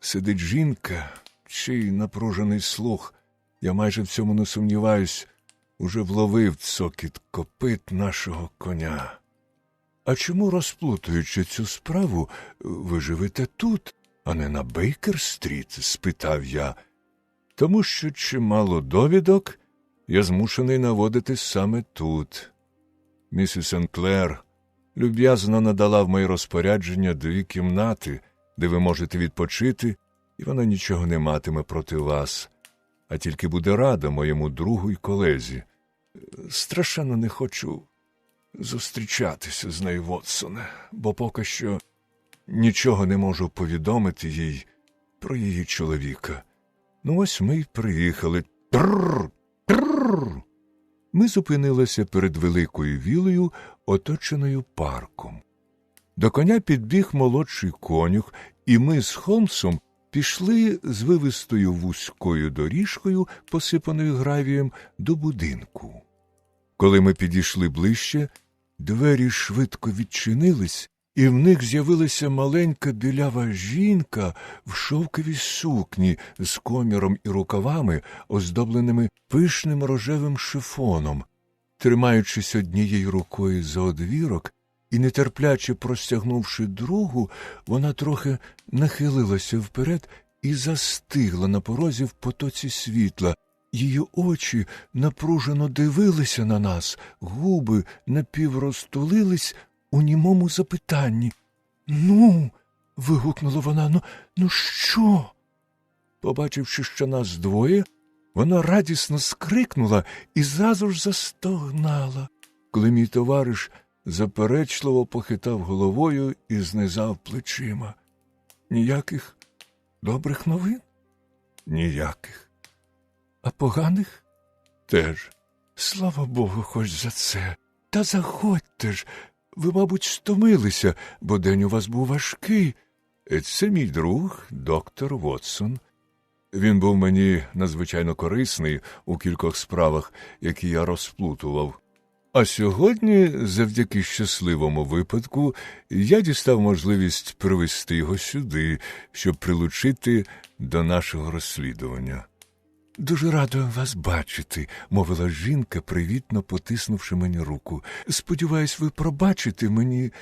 сидить жінка, чий напружений слух, я майже в цьому не сумніваюсь, уже вловив цокіт копит нашого коня. А чому, розплутуючи цю справу, ви живете тут, а не на Бейкер-стріт? – спитав я. Тому що чимало довідок я змушений наводити саме тут. Місіс Сенклер люб'язно надала в моє розпорядження 2 кімнати, де ви можете відпочити, і вона нічого не матиме проти вас, а тільки буде рада моєму другу й колезі. Страшенно не хочу зустрічатися з нею, Вотсоне, бо поки що нічого не можу повідомити їй про її чоловіка. Ну ось ми й приїхали. Трррр! Трррр! Ми зупинилися перед великою вілею, оточеною парком. До коня підбіг молодший конюх, і ми з Холмсом пішли звивистою вузькою доріжкою, посипаною гравієм, до будинку. Коли ми підійшли ближче, двері швидко відчинились, і в них з'явилася маленька білява жінка в шовковій сукні з коміром і рукавами, оздобленими пишним рожевим шифоном. Тримаючись однією рукою за одвірок і нетерпляче простягнувши другу, вона трохи нахилилася вперед і застигла на порозі в потоці світла. Її очі напружено дивилися на нас, губи напіврозтулились у німому запитанні. «Ну!» – вигукнула вона. «Ну що?» Побачивши, що нас двоє, вона радісно скрикнула і зразу ж застогнала, коли мій товариш заперечливо похитав головою і знизав плечима. «Ніяких добрих новин?» «Ніяких». «А поганих?» «Теж». «Слава Богу, хоч за це. Та заходьте ж. Ви, мабуть, стомилися, бо день у вас був важкий». «Це мій друг, доктор Вотсон. Він був мені надзвичайно корисний у кількох справах, які я розплутував. А сьогодні, завдяки щасливому випадку, я дістав можливість привезти його сюди, щоб прилучити до нашого розслідування». «Дуже рада вас бачити», – мовила жінка, привітно потиснувши мені руку. «Сподіваюсь, ви пробачите мені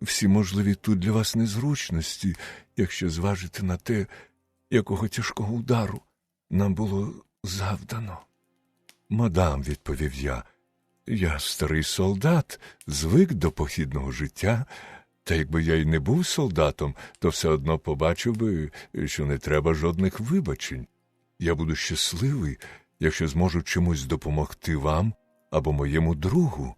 всі можливі тут для вас незручності, якщо зважите на те, якого тяжкого удару нам було завдано». «Мадам», – відповів я старий солдат, звик до похідного життя, та якби я й не був солдатом, то все одно побачив би, що не треба жодних вибачень. Я буду щасливий, якщо зможу чимось допомогти вам або моєму другу».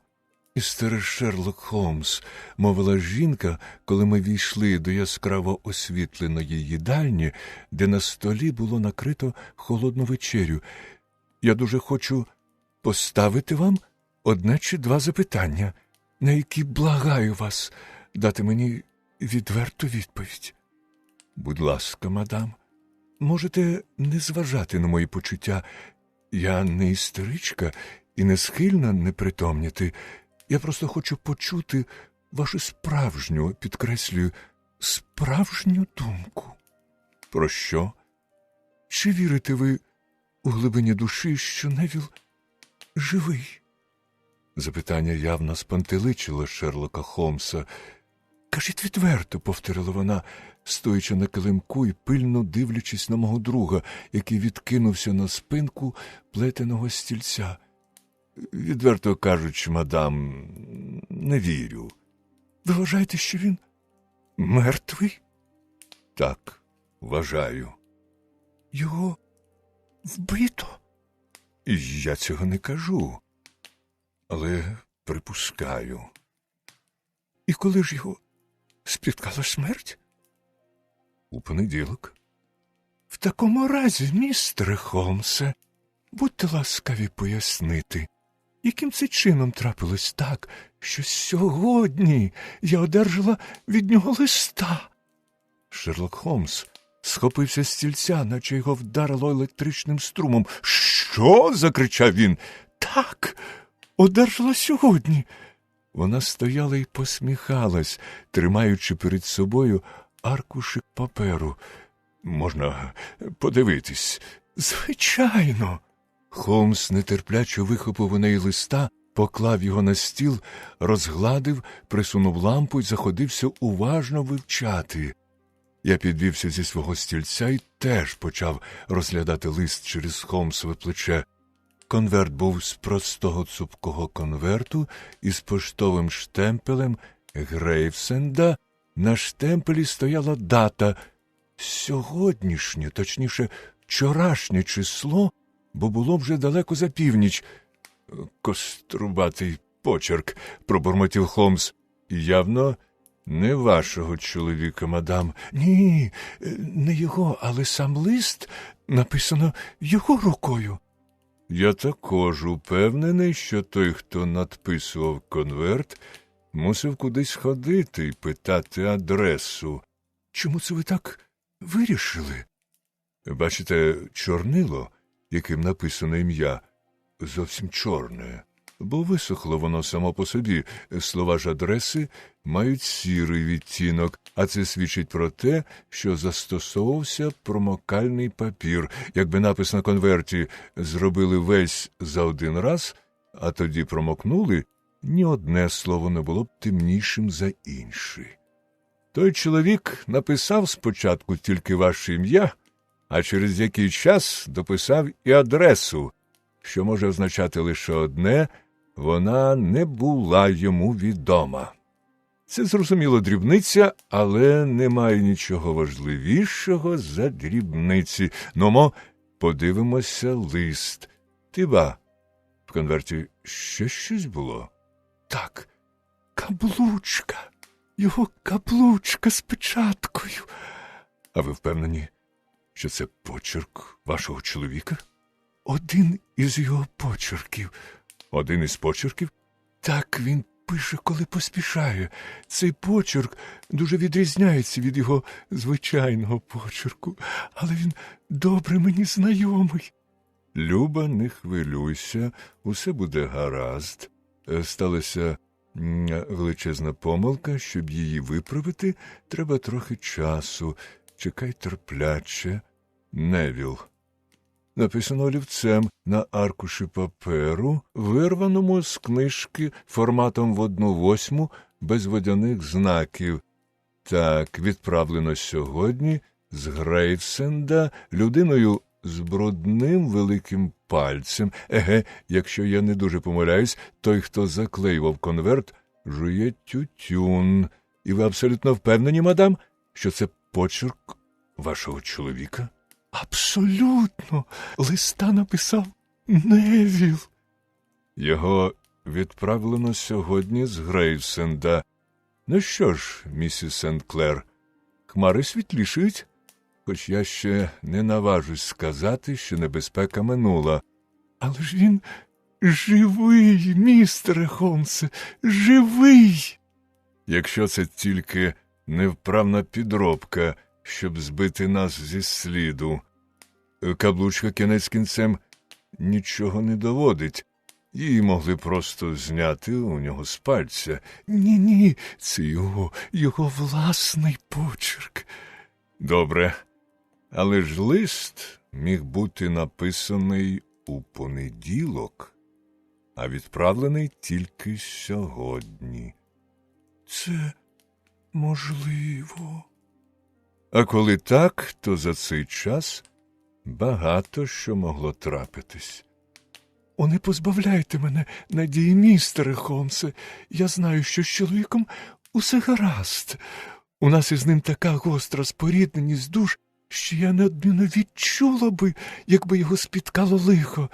«Містере Шерлок Холмс», – мовила жінка, коли ми війшли до яскраво освітленої їдальні, де на столі було накрито холодну вечерю. «Я дуже хочу поставити вам 1 чи 2 запитання, на які благаю вас дати мені відверту відповідь». «Будь ласка, мадам. Можете не зважати на мої почуття. Я не істеричка і не схильна непритомніти. Я просто хочу почути вашу справжню, підкреслюю, справжню думку». «Про що?» «Чи вірите ви у глибині душі, що Невіл живий?» Запитання явно спантеличило Шерлока Холмса. «Кажіть відверто», – повторила вона, стоячи на килимку і пильно дивлячись на мого друга, який відкинувся на спинку плетеного стільця. «Відверто кажучи, мадам, не вірю». «Ви вважаєте, що він мертвий?» «Так, вважаю». «Його вбито?» «Я цього не кажу, але припускаю». «І коли ж його спіткала смерть?» «У понеділок». «В такому разі, містере Холмсе, будьте ласкаві пояснити, яким це чином трапилось так, що сьогодні я одержала від нього листа?» Шерлок Холмс схопився з стільця, наче його вдарило електричним струмом. «Що?» – закричав він. «Так, одержала сьогодні». Вона стояла і посміхалась, тримаючи перед собою аркушик паперу. «Можна подивитись?» «Звичайно». Холмс нетерпляче вихопив у неї листа, поклав його на стіл, розгладив, присунув лампу й заходився уважно вивчати. Я підвівся зі свого стільця і теж почав розглядати лист через Холмсове плече. Конверт був з простого цупкого конверту із поштовим штемпелем Грейвсенда. На штемпелі стояла дата – сьогоднішнє, точніше, вчорашнє число, бо було вже далеко за північ. «Кострубатий почерк», – пробурмотів Холмс. «Явно не вашого чоловіка, мадам». «Ні, не його, але сам лист написано його рукою». «Я також упевнений, що той, хто надписував конверт, мусив кудись ходити і питати адресу». «Чому це ви так вирішили?» «Бачите, чорнило, яким написано ім'я, зовсім чорне, бо висохло воно само по собі. Слова ж адреси мають сірий відтінок, а це свідчить про те, що застосовувався промокальний папір. Якби напис на конверті зробили весь за один раз, а тоді промокнули, ні одне слово не було б темнішим за інше. Той чоловік написав спочатку тільки ваше ім'я, а через який час дописав і адресу, що може означати лише одне – вона не була йому відома. Це, зрозуміло, дрібниця, але немає нічого важливішого за дрібниці. Нумо, подивимося лист. Тиба, в конверті ще щось було? Так, каблучка, його каблучка з печаткою. А ви впевнені, що це почерк вашого чоловіка? Один із його почерків. Один із почерків? Так, він пише, коли поспішає. Цей почерк дуже відрізняється від його звичайного почерку, але він добре мені знайомий. Люба, не хвилюйся, усе буде гаразд. Сталася величезна помилка, щоб її виправити, треба трохи часу. Чекай терпляче. Невіл. Написано олівцем на аркуші паперу, вирваному з книжки форматом в 1/8, без водяних знаків. Так, відправлено сьогодні з Грейвсенда людиною з брудним великим пальцем. Еге, якщо я не дуже помиляюсь, той, хто заклеював конверт, жує тютюн. І ви абсолютно впевнені, мадам, що це почерк вашого чоловіка? Абсолютно. Листа написав Невіл. Його відправлено сьогодні з Грейвсенда. Ну що ж, місіс Сент-Клер, хмари світлішають, хоч я ще не наважусь сказати, що небезпека минула. Але ж він живий, містере Холмсе, живий. Якщо це тільки невправна підробка, щоб збити нас зі сліду. Каблучка кінець кінцем нічого не доводить. Її могли просто зняти у нього з пальця. Ні, це його власний почерк. Добре, але ж лист міг бути написаний у понеділок, а відправлений тільки сьогодні. Це можливо. А коли так, то за цей час багато що могло трапитись. О, не позбавляйте мене надії, містере Холмсе. Я знаю, що з чоловіком усе гаразд. У нас із ним така гостра спорідненість душ, що я неодмінно відчула би, якби його спіткало лихо.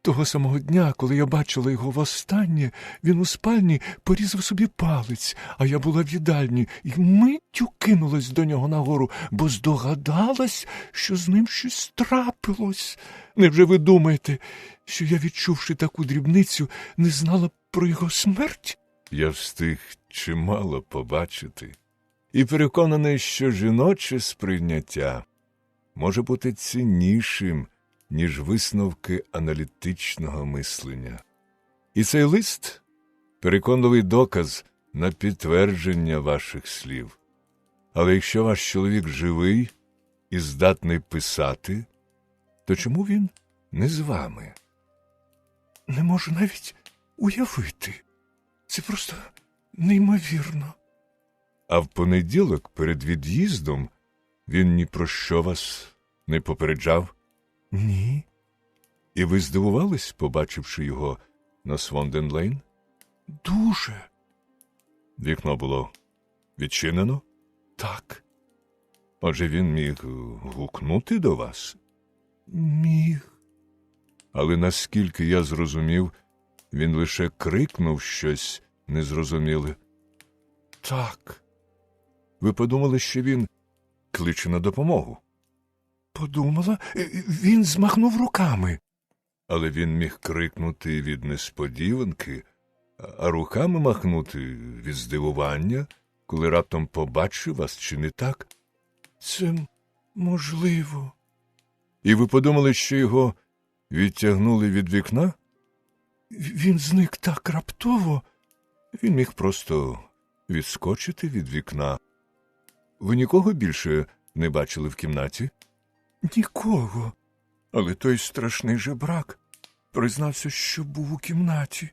Того самого дня, коли я бачила його востаннє, він у спальні порізав собі палець, а я була в їдальні і миттю кинулась до нього нагору, бо здогадалась, що з ним щось трапилось. Невже ви думаєте, що я, відчувши таку дрібницю, не знала про його смерть? Я встиг чимало побачити і переконаний, що жіноче сприйняття може бути ціннішим, ніж висновки аналітичного мислення. І цей лист – переконливий доказ на підтвердження ваших слів. Але якщо ваш чоловік живий і здатний писати, то чому він не з вами? Не можу навіть уявити. Це просто неймовірно. А в понеділок перед від'їздом він ні про що вас не попереджав? Ні. І ви здивувались, побачивши його на Свонден-Лейн? Дуже. Вікно було відчинено? Так. Отже, він міг гукнути до вас? Міг. Але наскільки я зрозумів, він лише крикнув щось незрозуміле. Так. Ви подумали, що він кличе на допомогу? Подумала, він змахнув руками. Але він міг крикнути від несподіванки, а руками махнути від здивування, коли раптом побачив вас, чи не так? Це можливо. І ви подумали, що його відтягнули від вікна? Він зник так раптово. Він міг просто відскочити від вікна. Ви нікого більше не бачили в кімнаті? Нікого. Але той страшний жебрак признався, що був у кімнаті,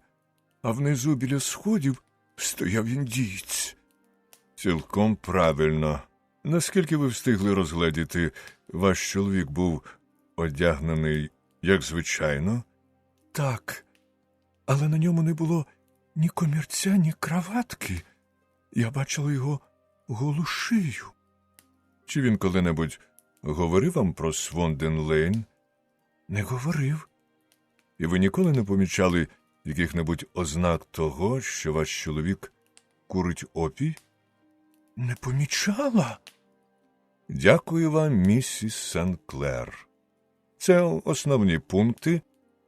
а внизу біля сходів стояв індієць. Цілком правильно. Наскільки ви встигли розгледіти, ваш чоловік був одягнений, як звичайно? Так, але на ньому не було ні комірця, ні краватки. Я бачила його голу шию. Чи він коли-небудь говорив вам про Свонден-Лейн? Не говорив. І ви ніколи не помічали яких-небудь ознак того, що ваш чоловік курить опій? Не помічала. Дякую вам, місіс Сен-Клер. Це основні пункти,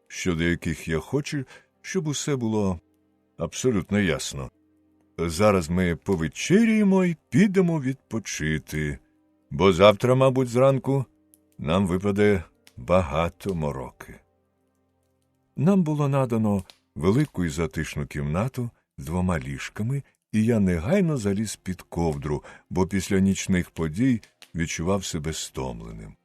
щодо яких я хочу, щоб усе було абсолютно ясно. Зараз ми повечеряємо і підемо відпочити, бо завтра, мабуть, зранку нам випаде багато мороки. Нам було надано велику і затишну кімнату з 2 ліжками, і я негайно заліз під ковдру, бо після нічних подій відчував себе стомленим.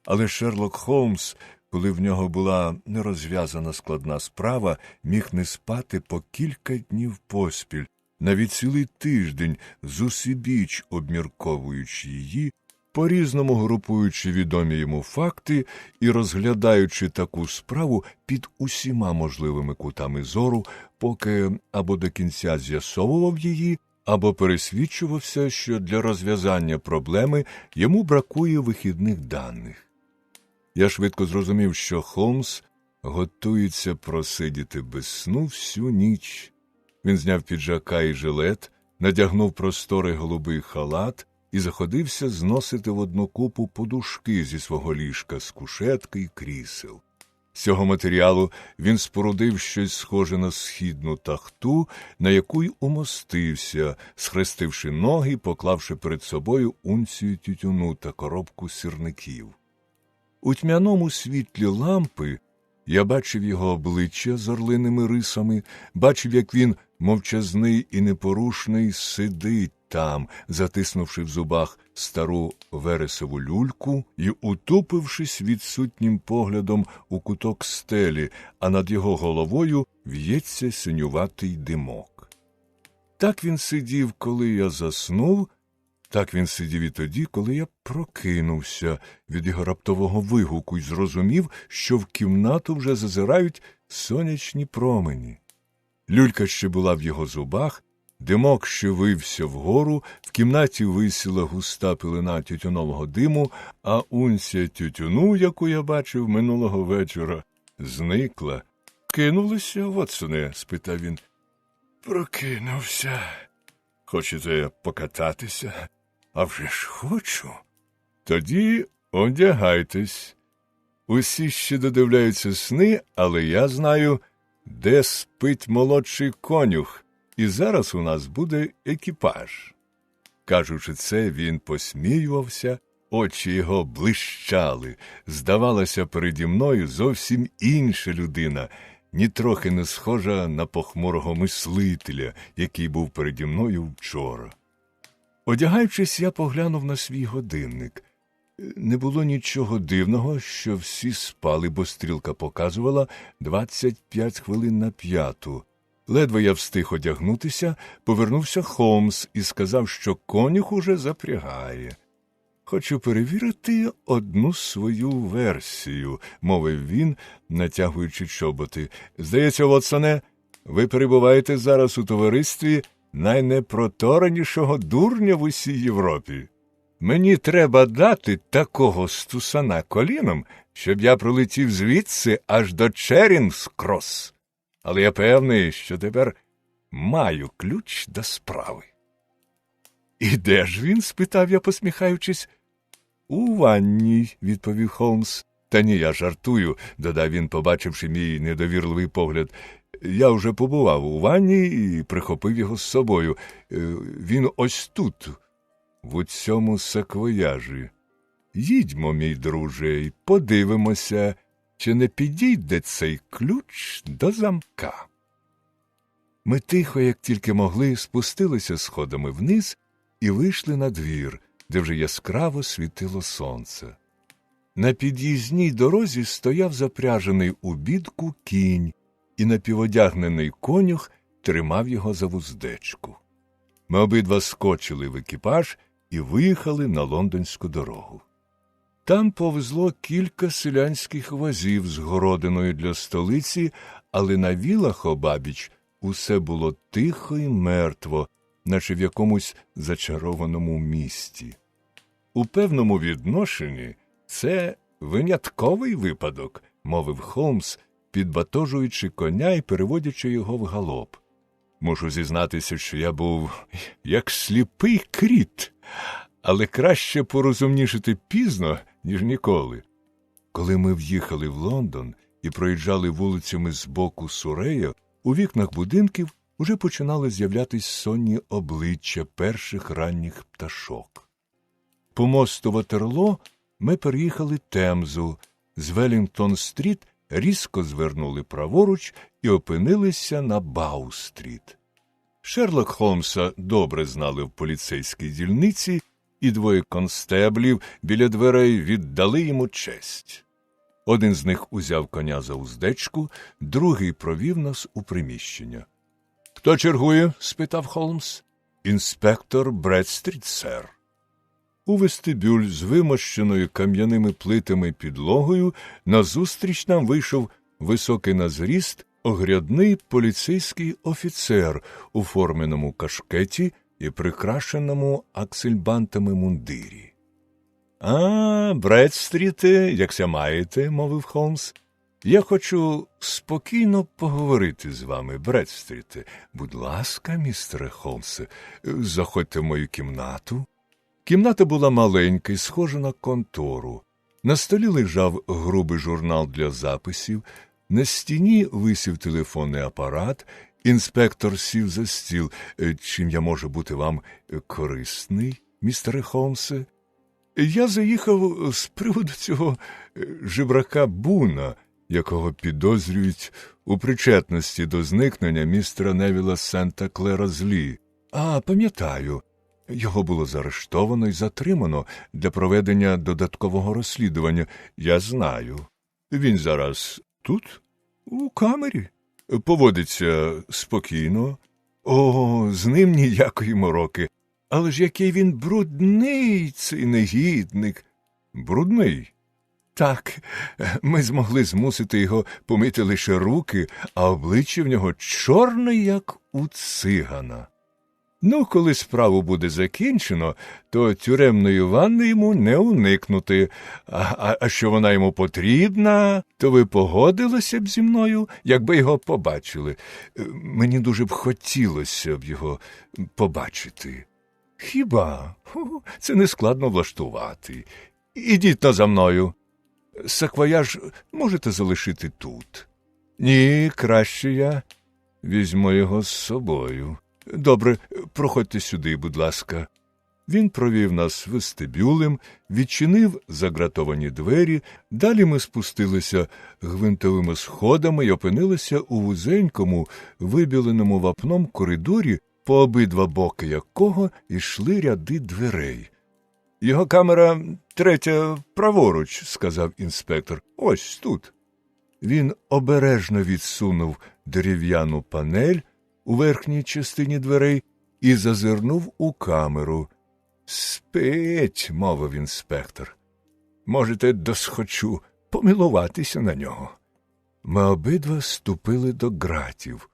Але Шерлок Холмс, коли в нього була нерозв'язана складна справа, міг не спати по кілька днів поспіль, навіть цілий тиждень, зусібіч обмірковуючи її, по-різному групуючи відомі йому факти і розглядаючи таку справу під усіма можливими кутами зору, поки або до кінця з'ясовував її, або пересвідчувався, що для розв'язання проблеми йому бракує вихідних даних. Я швидко зрозумів, що Холмс готується просидіти без сну всю ніч. Він зняв піджака і жилет, надягнув просторий голубий халат і заходився зносити в одну купу подушки зі свого ліжка з кушетки й крісел. З цього матеріалу він спорудив щось схоже на східну тахту, на яку й умостився, схрестивши ноги, поклавши перед собою унцію тютюну та коробку сірників. У тьмяному світлі лампи я бачив його обличчя з орлиними рисами, бачив, як він, мовчазний і непорушний, сидить там, затиснувши в зубах стару вересову люльку і утупившись відсутнім поглядом у куток стелі, а над його головою в'ється синюватий димок. Так він сидів, коли я заснув, так він сидів і тоді, коли я прокинувся від його раптового вигуку й зрозумів, що в кімнату вже зазирають сонячні промені. Люлька ще була в його зубах, димок ще вився вгору, в кімнаті висіла густа пилина тютюнового диму, а унція тютюну, яку я бачив минулого вечора, зникла. «Кинулися, Вотсоне?» – спитав він. Прокинувся. «Хочете покататися?» А вже ж хочу. «Тоді одягайтесь. Усі ще додивляються сни, але я знаю, де спить молодший конюх, і зараз у нас буде екіпаж». Кажучи це, він посміювався, очі його блищали. Здавалося, переді мною зовсім інша людина, нітрохи не схожа на похмурого мислителя, який був переді мною вчора. Одягаючись, я поглянув на свій годинник. Не було нічого дивного, що всі спали, бо стрілка показувала 25 хвилин на 5. Ледве я встиг одягнутися, повернувся Холмс і сказав, що конюх уже запрягає. хочу перевірити одну свою версію, мовив він, натягуючи чоботи. Здається, Вотсоне, ви перебуваєте зараз у товаристві найнепроторенішого дурня в усій Європі. Мені треба дати такого стусана коліном, щоб я пролетів звідси аж до Черінгс-Крос. Але я певний, що тепер маю ключ до справи. «І де ж він?» – спитав я, посміхаючись. «У ванній», – відповів Холмс. «Та ні, я жартую», – додав він, побачивши мій недовірливий погляд. «Я вже побував у ванні і прихопив його з собою. Він ось тут, в цьому саквояжі. Їдьмо, мій друже, і подивимося, чи не підійде цей ключ до замка». Ми тихо, як тільки могли, спустилися сходами вниз і вийшли на двір, де вже яскраво світило сонце. На під'їзній дорозі стояв запряжений у бідку кінь, і напіводягнений конюх тримав його за вуздечку. Ми обидва скочили в екіпаж і виїхали на лондонську дорогу. Там повезло кілька селянських возів з городиною для столиці, але на вілах обабіч усе було тихо і мертво, наче в якомусь зачарованому місті. У певному відношенні це винятковий випадок, мовив Холмс, підбатожуючи коня і переводячи його в галоп. Мушу зізнатися, що я був як сліпий кріт, але краще порозумнішити пізно, ніж ніколи. Коли ми в'їхали в Лондон і проїжджали вулицями з боку Сурея, у вікнах будинків уже починали з'являтись сонні обличчя перших ранніх пташок. По мосту Ватерлоо ми переїхали Темзу, з Велінгтон-стріт різко звернули праворуч і опинилися на Бау-стріт. Шерлок Холмса добре знали в поліцейській дільниці, і двоє констеблів біля дверей віддали йому честь. Один з них узяв коня за уздечку, другий провів нас у приміщення. «Хто чергує?» – спитав Холмс. «Інспектор Бредстріт, сер». У вестибюль з вимощеною кам'яними плитами підлогою назустріч нам вийшов високий на зріст огрядний поліцейський офіцер у форменому кашкеті і прикрашеному аксельбантами мундирі. «А, Бредстріте, якся маєте?» – мовив Холмс. «Я хочу спокійно поговорити з вами, Бредстріте. Будь ласка, містере Холмсе, заходьте в мою кімнату». Кімната була маленька і схожа на контору. На столі лежав грубий журнал для записів, на стіні висів телефонний апарат, інспектор сів за стіл. «Чим я можу бути вам корисний, містере Холмсе?» «Я заїхав з приводу цього жебрака Буна, якого підозрюють у причетності до зникнення містера Невіла Сента-Клера-Злі. А, пам'ятаю. Його було заарештовано і затримано для проведення додаткового розслідування. Я знаю. Він зараз тут, у камері. Поводиться спокійно. О, з ним ніякої мороки. Але ж який він брудний, цей негідник». «Брудний?» «Так, ми змогли змусити його помити лише руки, а обличчя в нього чорне, як у цигана. Ну, коли справу буде закінчено, то тюремної ванни йому не уникнути. А що вона йому потрібна, то ви погодилися б зі мною, якби його побачили. Мені дуже б хотілося б його побачити». «Хіба? Це нескладно влаштувати. Ідіть-но за мною. Саквояж можете залишити тут». «Ні, краще я візьму його з собою». «Добре, проходьте сюди, будь ласка». Він провів нас вестибюлем, відчинив загратовані двері, далі ми спустилися гвинтовими сходами і опинилися у вузенькому, вибіленому вапном коридорі, по обидва боки якого йшли ряди дверей. «Його камера третя праворуч», – сказав інспектор. «Ось тут». Він обережно відсунув дерев'яну панель у верхній частині дверей і зазирнув у камеру. Спить, мовив інспектор. Можете досхочу помилуватися на нього. Ми обидва ступили до ґратів.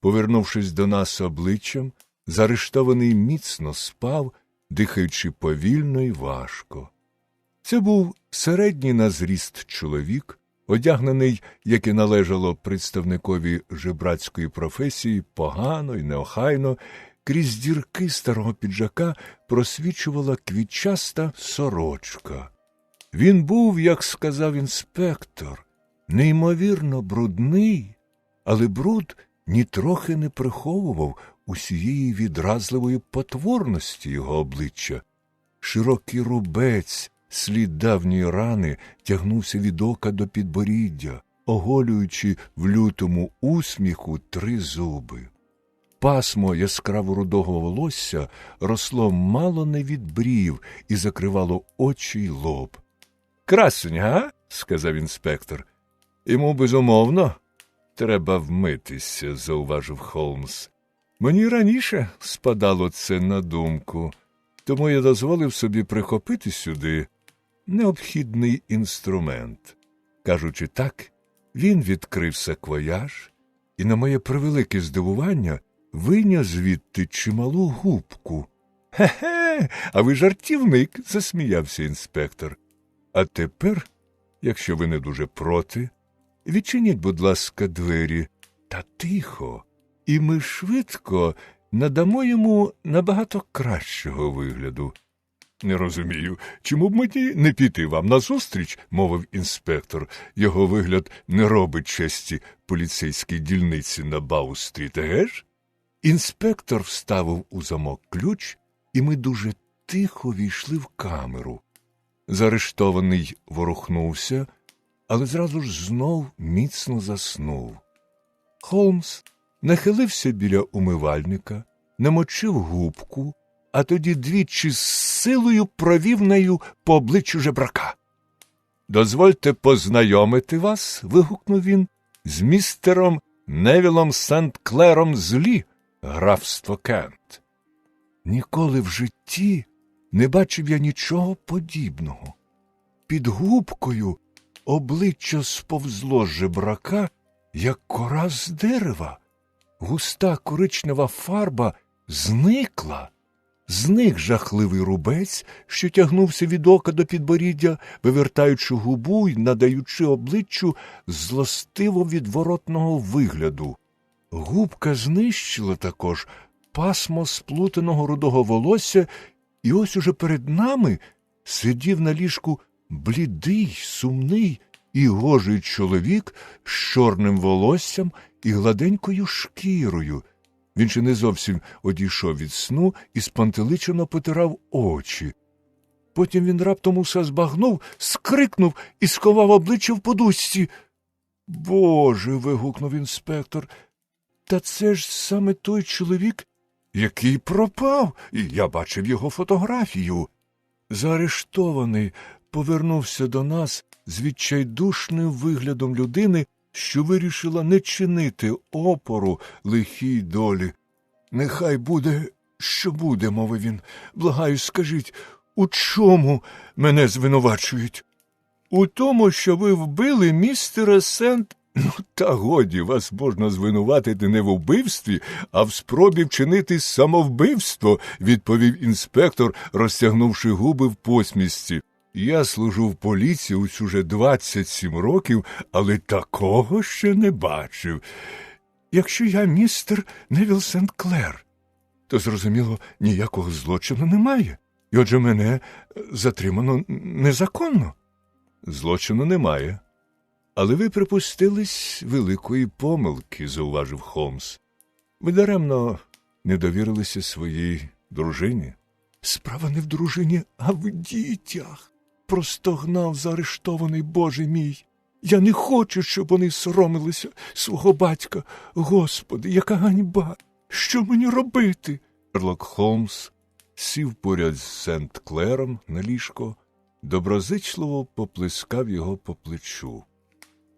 Повернувшись до нас обличчям, заарештований міцно спав, дихаючи повільно і важко. Це був середній на зріст чоловік, одягнений, як і належало представникові жебрацької професії, погано й неохайно. Крізь дірки старого піджака просвічувала квітчаста сорочка. Він був, як сказав інспектор, неймовірно брудний, але бруд нітрохи не приховував усієї відразливої потворності його обличчя. Широкий рубець, слід давньої рани, тягнувся від ока до підборіддя, оголюючи в лютому усміху 3 зуби. Пасмо яскраво рудого волосся росло мало не від брів і закривало очі й лоб. «Красунь, га?» – сказав інспектор. «Йому, безумовно, треба вмитися», – зауважив Холмс. «Мені раніше спадало це на думку, тому я дозволив собі прихопити сюди необхідний інструмент». Кажучи так, він відкрив саквояж і, на моє превелике здивування, вийняв звідти чималу губку. «Хе-хе, а ви жартівник», – засміявся інспектор. «А тепер, якщо ви не дуже проти, відчиніть, будь ласка, двері, та тихо, і ми швидко надамо йому набагато кращого вигляду». «Не розумію, чому б мені не піти вам назустріч?» – мовив інспектор. «Його вигляд не робить честі поліцейській дільниці на Бау-стріт, еге ж?» Інспектор вставив у замок ключ, і ми дуже тихо війшли в камеру. Заарештований ворухнувся, але зразу ж знов міцно заснув. Холмс нахилився біля умивальника, намочив губку, а тоді двічі з силою провів нею по обличчю жебрака. «Дозвольте познайомити вас», – вигукнув він, – «з містером Невілом Сент-Клером з Лі, графство Кент». Ніколи в житті не бачив я нічого подібного. Під губкою обличчя сповзло з жебрака, як кора з дерева. Густа коричнева фарба зникла. Зник жахливий рубець, що тягнувся від ока до підборіддя, вивертаючи губу й надаючи обличчю злостиво відворотного вигляду. Губка знищила також пасмо сплутаного рудого волосся, і ось уже перед нами сидів на ліжку блідий, сумний і гожий чоловік з чорним волоссям і гладенькою шкірою. Він ще не зовсім одійшов від сну і спантеличено потирав очі. Потім він раптом усе збагнув, скрикнув і сховав обличчя в подушці. «Боже!» – вигукнув інспектор. «Та це ж саме той чоловік, який пропав, і я бачив його фотографію». Заарештований повернувся до нас з відчайдушним виглядом людини, що вирішила не чинити опору лихій долі. «Нехай буде, що буде», – мовив він. «Благаю, скажіть, у чому мене звинувачують?» «У тому, що ви вбили містера Сент...» «Ну, та годі, вас можна звинуватити не в убивстві, а в спробі вчинити самовбивство», – відповів інспектор, розтягнувши губи в посмішці. «Я служу в поліції ось уже 27 років, але такого ще не бачив. Якщо я містер Невіл Сент-Клер, то, зрозуміло, ніякого злочину немає. І отже мене затримано незаконно». «Злочину немає. Але ви припустились великої помилки», – зауважив Холмс. «Ви даремно не довірилися своїй дружині». «Справа не в дружині, а в дітях», – простогнав заарештований. «Боже мій! Я не хочу, щоб вони соромилися свого батька. Господи, яка ганьба! Що мені робити?» Шерлок Холмс сів поряд з Сент-Клером на ліжко, доброзичливо поплескав його по плечу.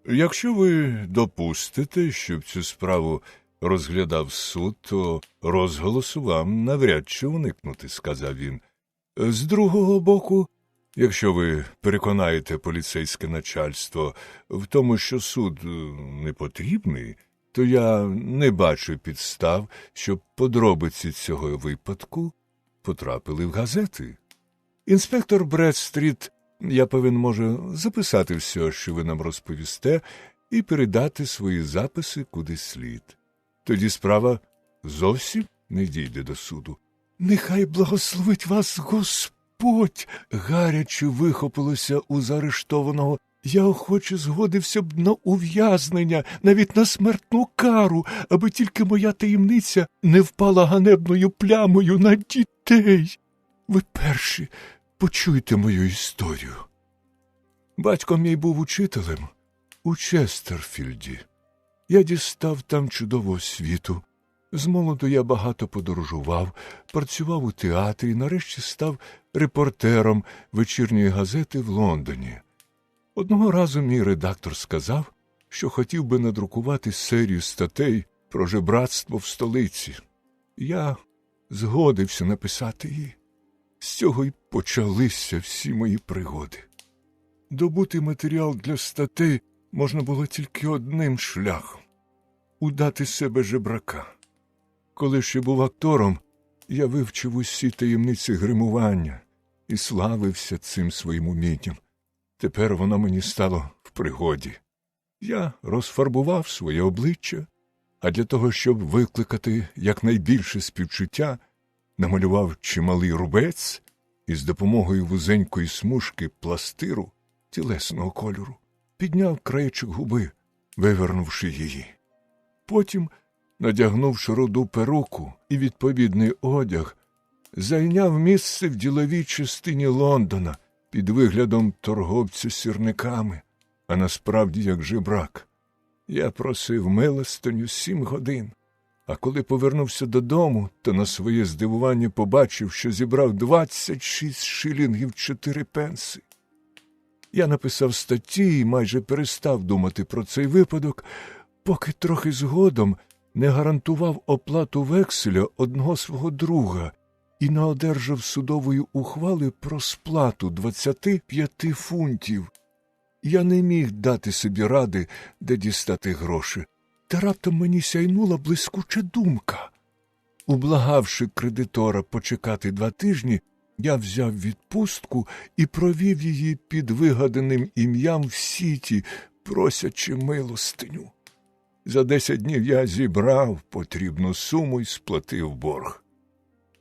«Якщо ви допустите, щоб цю справу розглядав суд, то розголосу вам навряд чи уникнути», – сказав він. З другого боку, якщо ви переконаєте поліцейське начальство в тому, що суд не потрібний, то я не бачу підстав, щоб подробиці цього випадку потрапили в газети. Інспектор Бредстріт, я повинен, може записати все, що ви нам розповісте, і передати свої записи куди слід. Тоді справа зовсім не дійде до суду. «Нехай благословить вас Господь!» гаряче вихопилося у заарештованого. «Я охоче згодився б на ув'язнення, навіть на смертну кару, аби тільки моя таємниця не впала ганебною плямою на дітей. Ви перші почуйте мою історію. Батько мій був учителем у Честерфілді. Я дістав там чудову освіту. Змолоду я багато подорожував, працював у театрі, нарешті став репортером вечірньої газети в Лондоні. Одного разу мій редактор сказав, що хотів би надрукувати серію статей про жебратство в столиці. Я згодився написати її. З цього й почалися всі мої пригоди. Добути матеріал для статей можна було тільки одним шляхом – удати себе жебрака. Коли ще був актором, я вивчив усі таємниці гримування і славився цим своїм умінням. Тепер воно мені стало в пригоді. Я розфарбував своє обличчя, а для того, щоб викликати якнайбільше співчуття, намалював чималий рубець і з допомогою вузенької смужки пластиру тілесного кольору підняв краєчок губи, вивернувши її. Потім, надягнувши руду перуку і відповідний одяг, зайняв місце в діловій частині Лондона під виглядом торговця сірниками, а насправді як жебрак. Я просив милостиню 7 годин, а коли повернувся додому, то на своє здивування побачив, що зібрав 26 шилінгів 4 пенси. Я написав статті і майже перестав думати про цей випадок, поки трохи згодом не гарантував оплату векселя одного свого друга і не одержав судової ухвали про сплату 25 фунтів. Я не міг дати собі ради, де дістати гроші, та раптом мені сяйнула блискуча думка. Ублагавши кредитора почекати 2 тижні, я взяв відпустку і провів її під вигаданим ім'ям в Сіті, просячи милостиню. За 10 днів я зібрав потрібну суму і сплатив борг.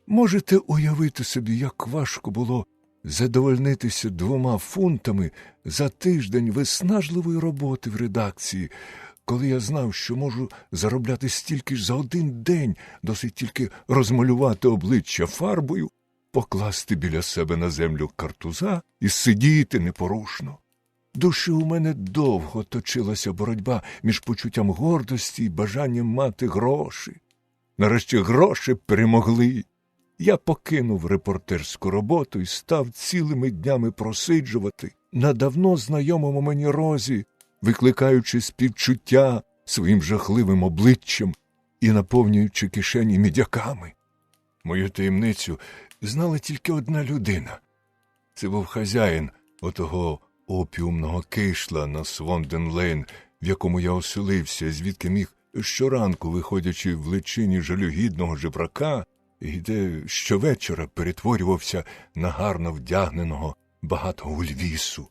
Можете уявити собі, як важко було задовольнитися 2 фунтами за тиждень виснажливої роботи в редакції, коли я знав, що можу заробляти стільки ж за 1 день, досить тільки розмалювати обличчя фарбою, покласти біля себе на землю картуза і сидіти непорушно. Душі у мене довго точилася боротьба між почуттям гордості і бажанням мати гроші. Нарешті гроші перемогли. Я покинув репортерську роботу і став цілими днями просиджувати на давно знайомому мені розі, викликаючи співчуття своїм жахливим обличчям і наповнюючи кишені мідяками. Мою таємницю знала тільки одна людина. Це був хазяїн отого опіумного кишла на Свонден-Лейн, в якому я оселився, звідки міг щоранку, виходячи в личині жалюгідного жебрака, і де щовечора перетворювався на гарно вдягненого багатого ульвісу.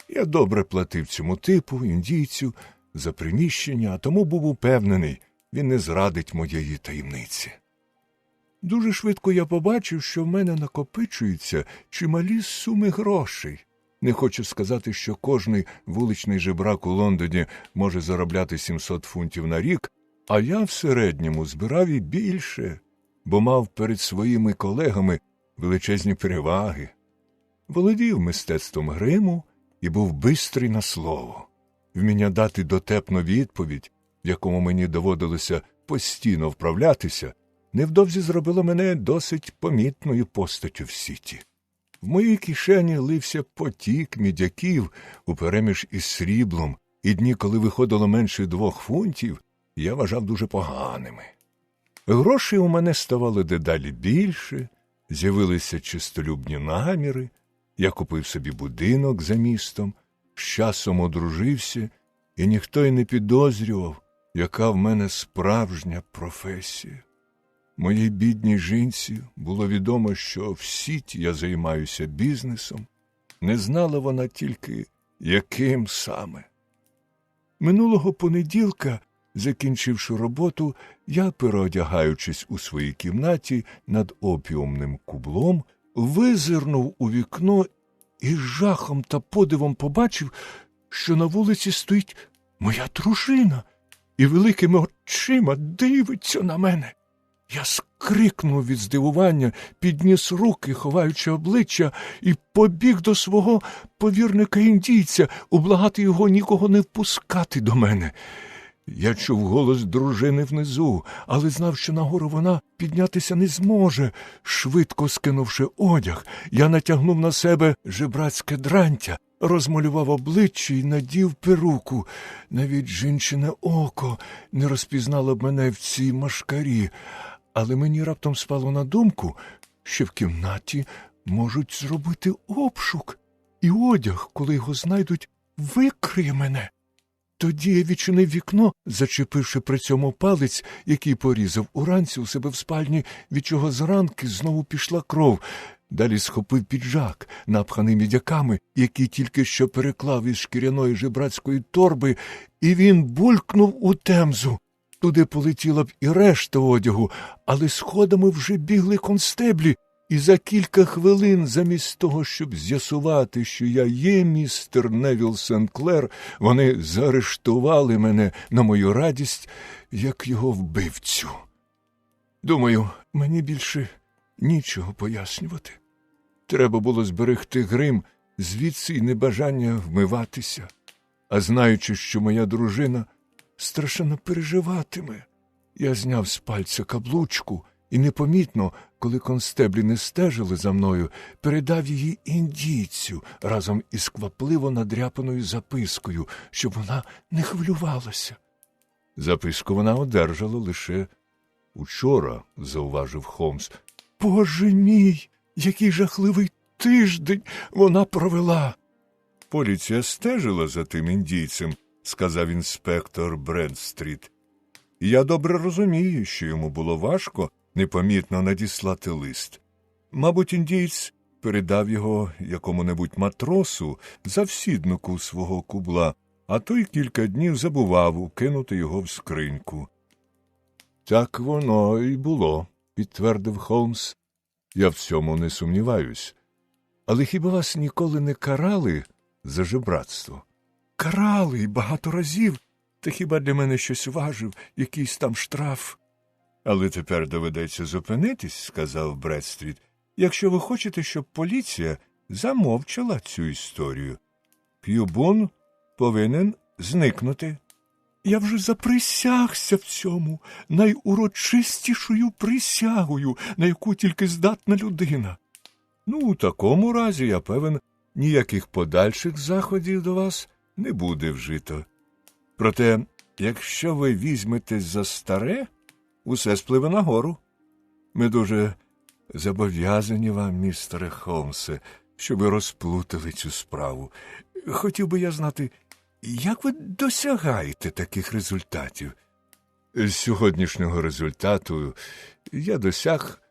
Я добре платив цьому типу, індійцю, за приміщення, а тому був упевнений, він не зрадить моєї таємниці. Дуже швидко я побачив, що в мене накопичуються чималі суми грошей. Не хочу сказати, що кожний вуличний жебрак у Лондоні може заробляти 700 фунтів на рік, а я в середньому збирав і більше, бо мав перед своїми колегами величезні переваги. Володів мистецтвом гриму і був бистрий на слово. Вміння дати дотепну відповідь, в якому мені доводилося постійно вправлятися, невдовзі зробило мене досить помітною постаттю в Сіті. В моїй кишені лився потік мідяків упереміж із сріблом, і дні, коли виходило менше 2 фунтів, я вважав дуже поганими. Грошей у мене ставало дедалі більше, З'явилися чистолюбні наміри, я купив собі будинок за містом, з часом одружився, і ніхто й не підозрював, яка в мене справжня професія. Моїй бідній жінці було відомо, що в сіті я займаюся бізнесом. Не знала вона тільки, яким саме. Минулого понеділка, закінчивши роботу, я, переодягаючись у своїй кімнаті над опіумним кублом, визирнув у вікно і з жахом та подивом побачив, що на вулиці стоїть моя дружина і великими очима дивиться на мене. Я скрикнув від здивування, підніс руки, ховаючи обличчя, і побіг до свого повірника-індійця, ублагати його нікого не впускати до мене. Я чув голос дружини внизу, але знав, що нагору вона піднятися не зможе. Швидко скинувши одяг, я натягнув на себе жебрацьке дрантя, розмалював обличчя і надів перуку. Навіть жінчине око не розпізнало б мене в цій машкарі. Але мені раптом спало на думку, що в кімнаті можуть зробити обшук, і одяг, коли його знайдуть, викриє мене. Тоді я відчинив вікно, зачепивши при цьому палець, який порізав уранці у себе в спальні, від чого зранки знову пішла кров. Далі схопив піджак, напханий мідяками, який тільки що переклав із шкіряної жебрацької торби, і він булькнув у Темзу. Туди полетіла б і решта одягу, але сходами вже бігли констеблі, і за кілька хвилин, замість того, щоб з'ясувати, що я є містер Невіл Сенклер, вони заарештували мене на мою радість, як його вбивцю. Думаю, мені більше нічого пояснювати. Треба було зберегти грим, звідси й небажання вмиватися. А знаючи, що моя дружина страшенно переживатиме, я зняв з пальця каблучку і непомітно, коли констеблі не стежили за мною, передав її індійцю разом із квапливо надряпаною запискою, щоб вона не хвилювалася. Записку вона одержала лише учора, зауважив Холмс. Боже мій, який жахливий тиждень вона провела. Поліція стежила за тим індійцем, сказав інспектор Бредстріт. Я добре розумію, що йому було важко непомітно надіслати лист. Мабуть, індієць передав його якому-небудь матросу, завсіднику свого кубла, а той кілька днів забував укинути його в скриньку. Так воно і було, підтвердив Холмс. Я в цьому не сумніваюсь. Але хіба вас ніколи не карали за жебратство? Карали і багато разів. Та хіба для мене щось важив, якийсь там штраф? Але тепер доведеться зупинитись, сказав Бредстріт, якщо ви хочете, щоб поліція замовчала цю історію. К'юбун повинен зникнути. Я вже заприсягся в цьому, найурочистішою присягою, на яку тільки здатна людина. Ну, у такому разі, я певен, ніяких подальших заходів до вас не буде вжито. Проте, якщо ви візьметесь за старе, усе спливе нагору. Ми дуже зобов'язані вам, містере Холмсе, щоб ви розплутали цю справу. Хотів би я знати, як ви досягаєте таких результатів? З сьогоднішнього результату я досяг,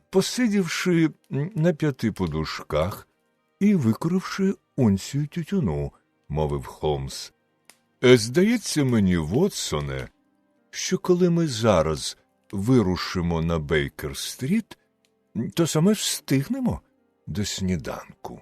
посидівши на 5 подушках і викоривши унцію тютюну, мовив Холмс. Здається мені, Вотсоне, що коли ми зараз вирушимо на Бейкер-стріт, то саме встигнемо до сніданку.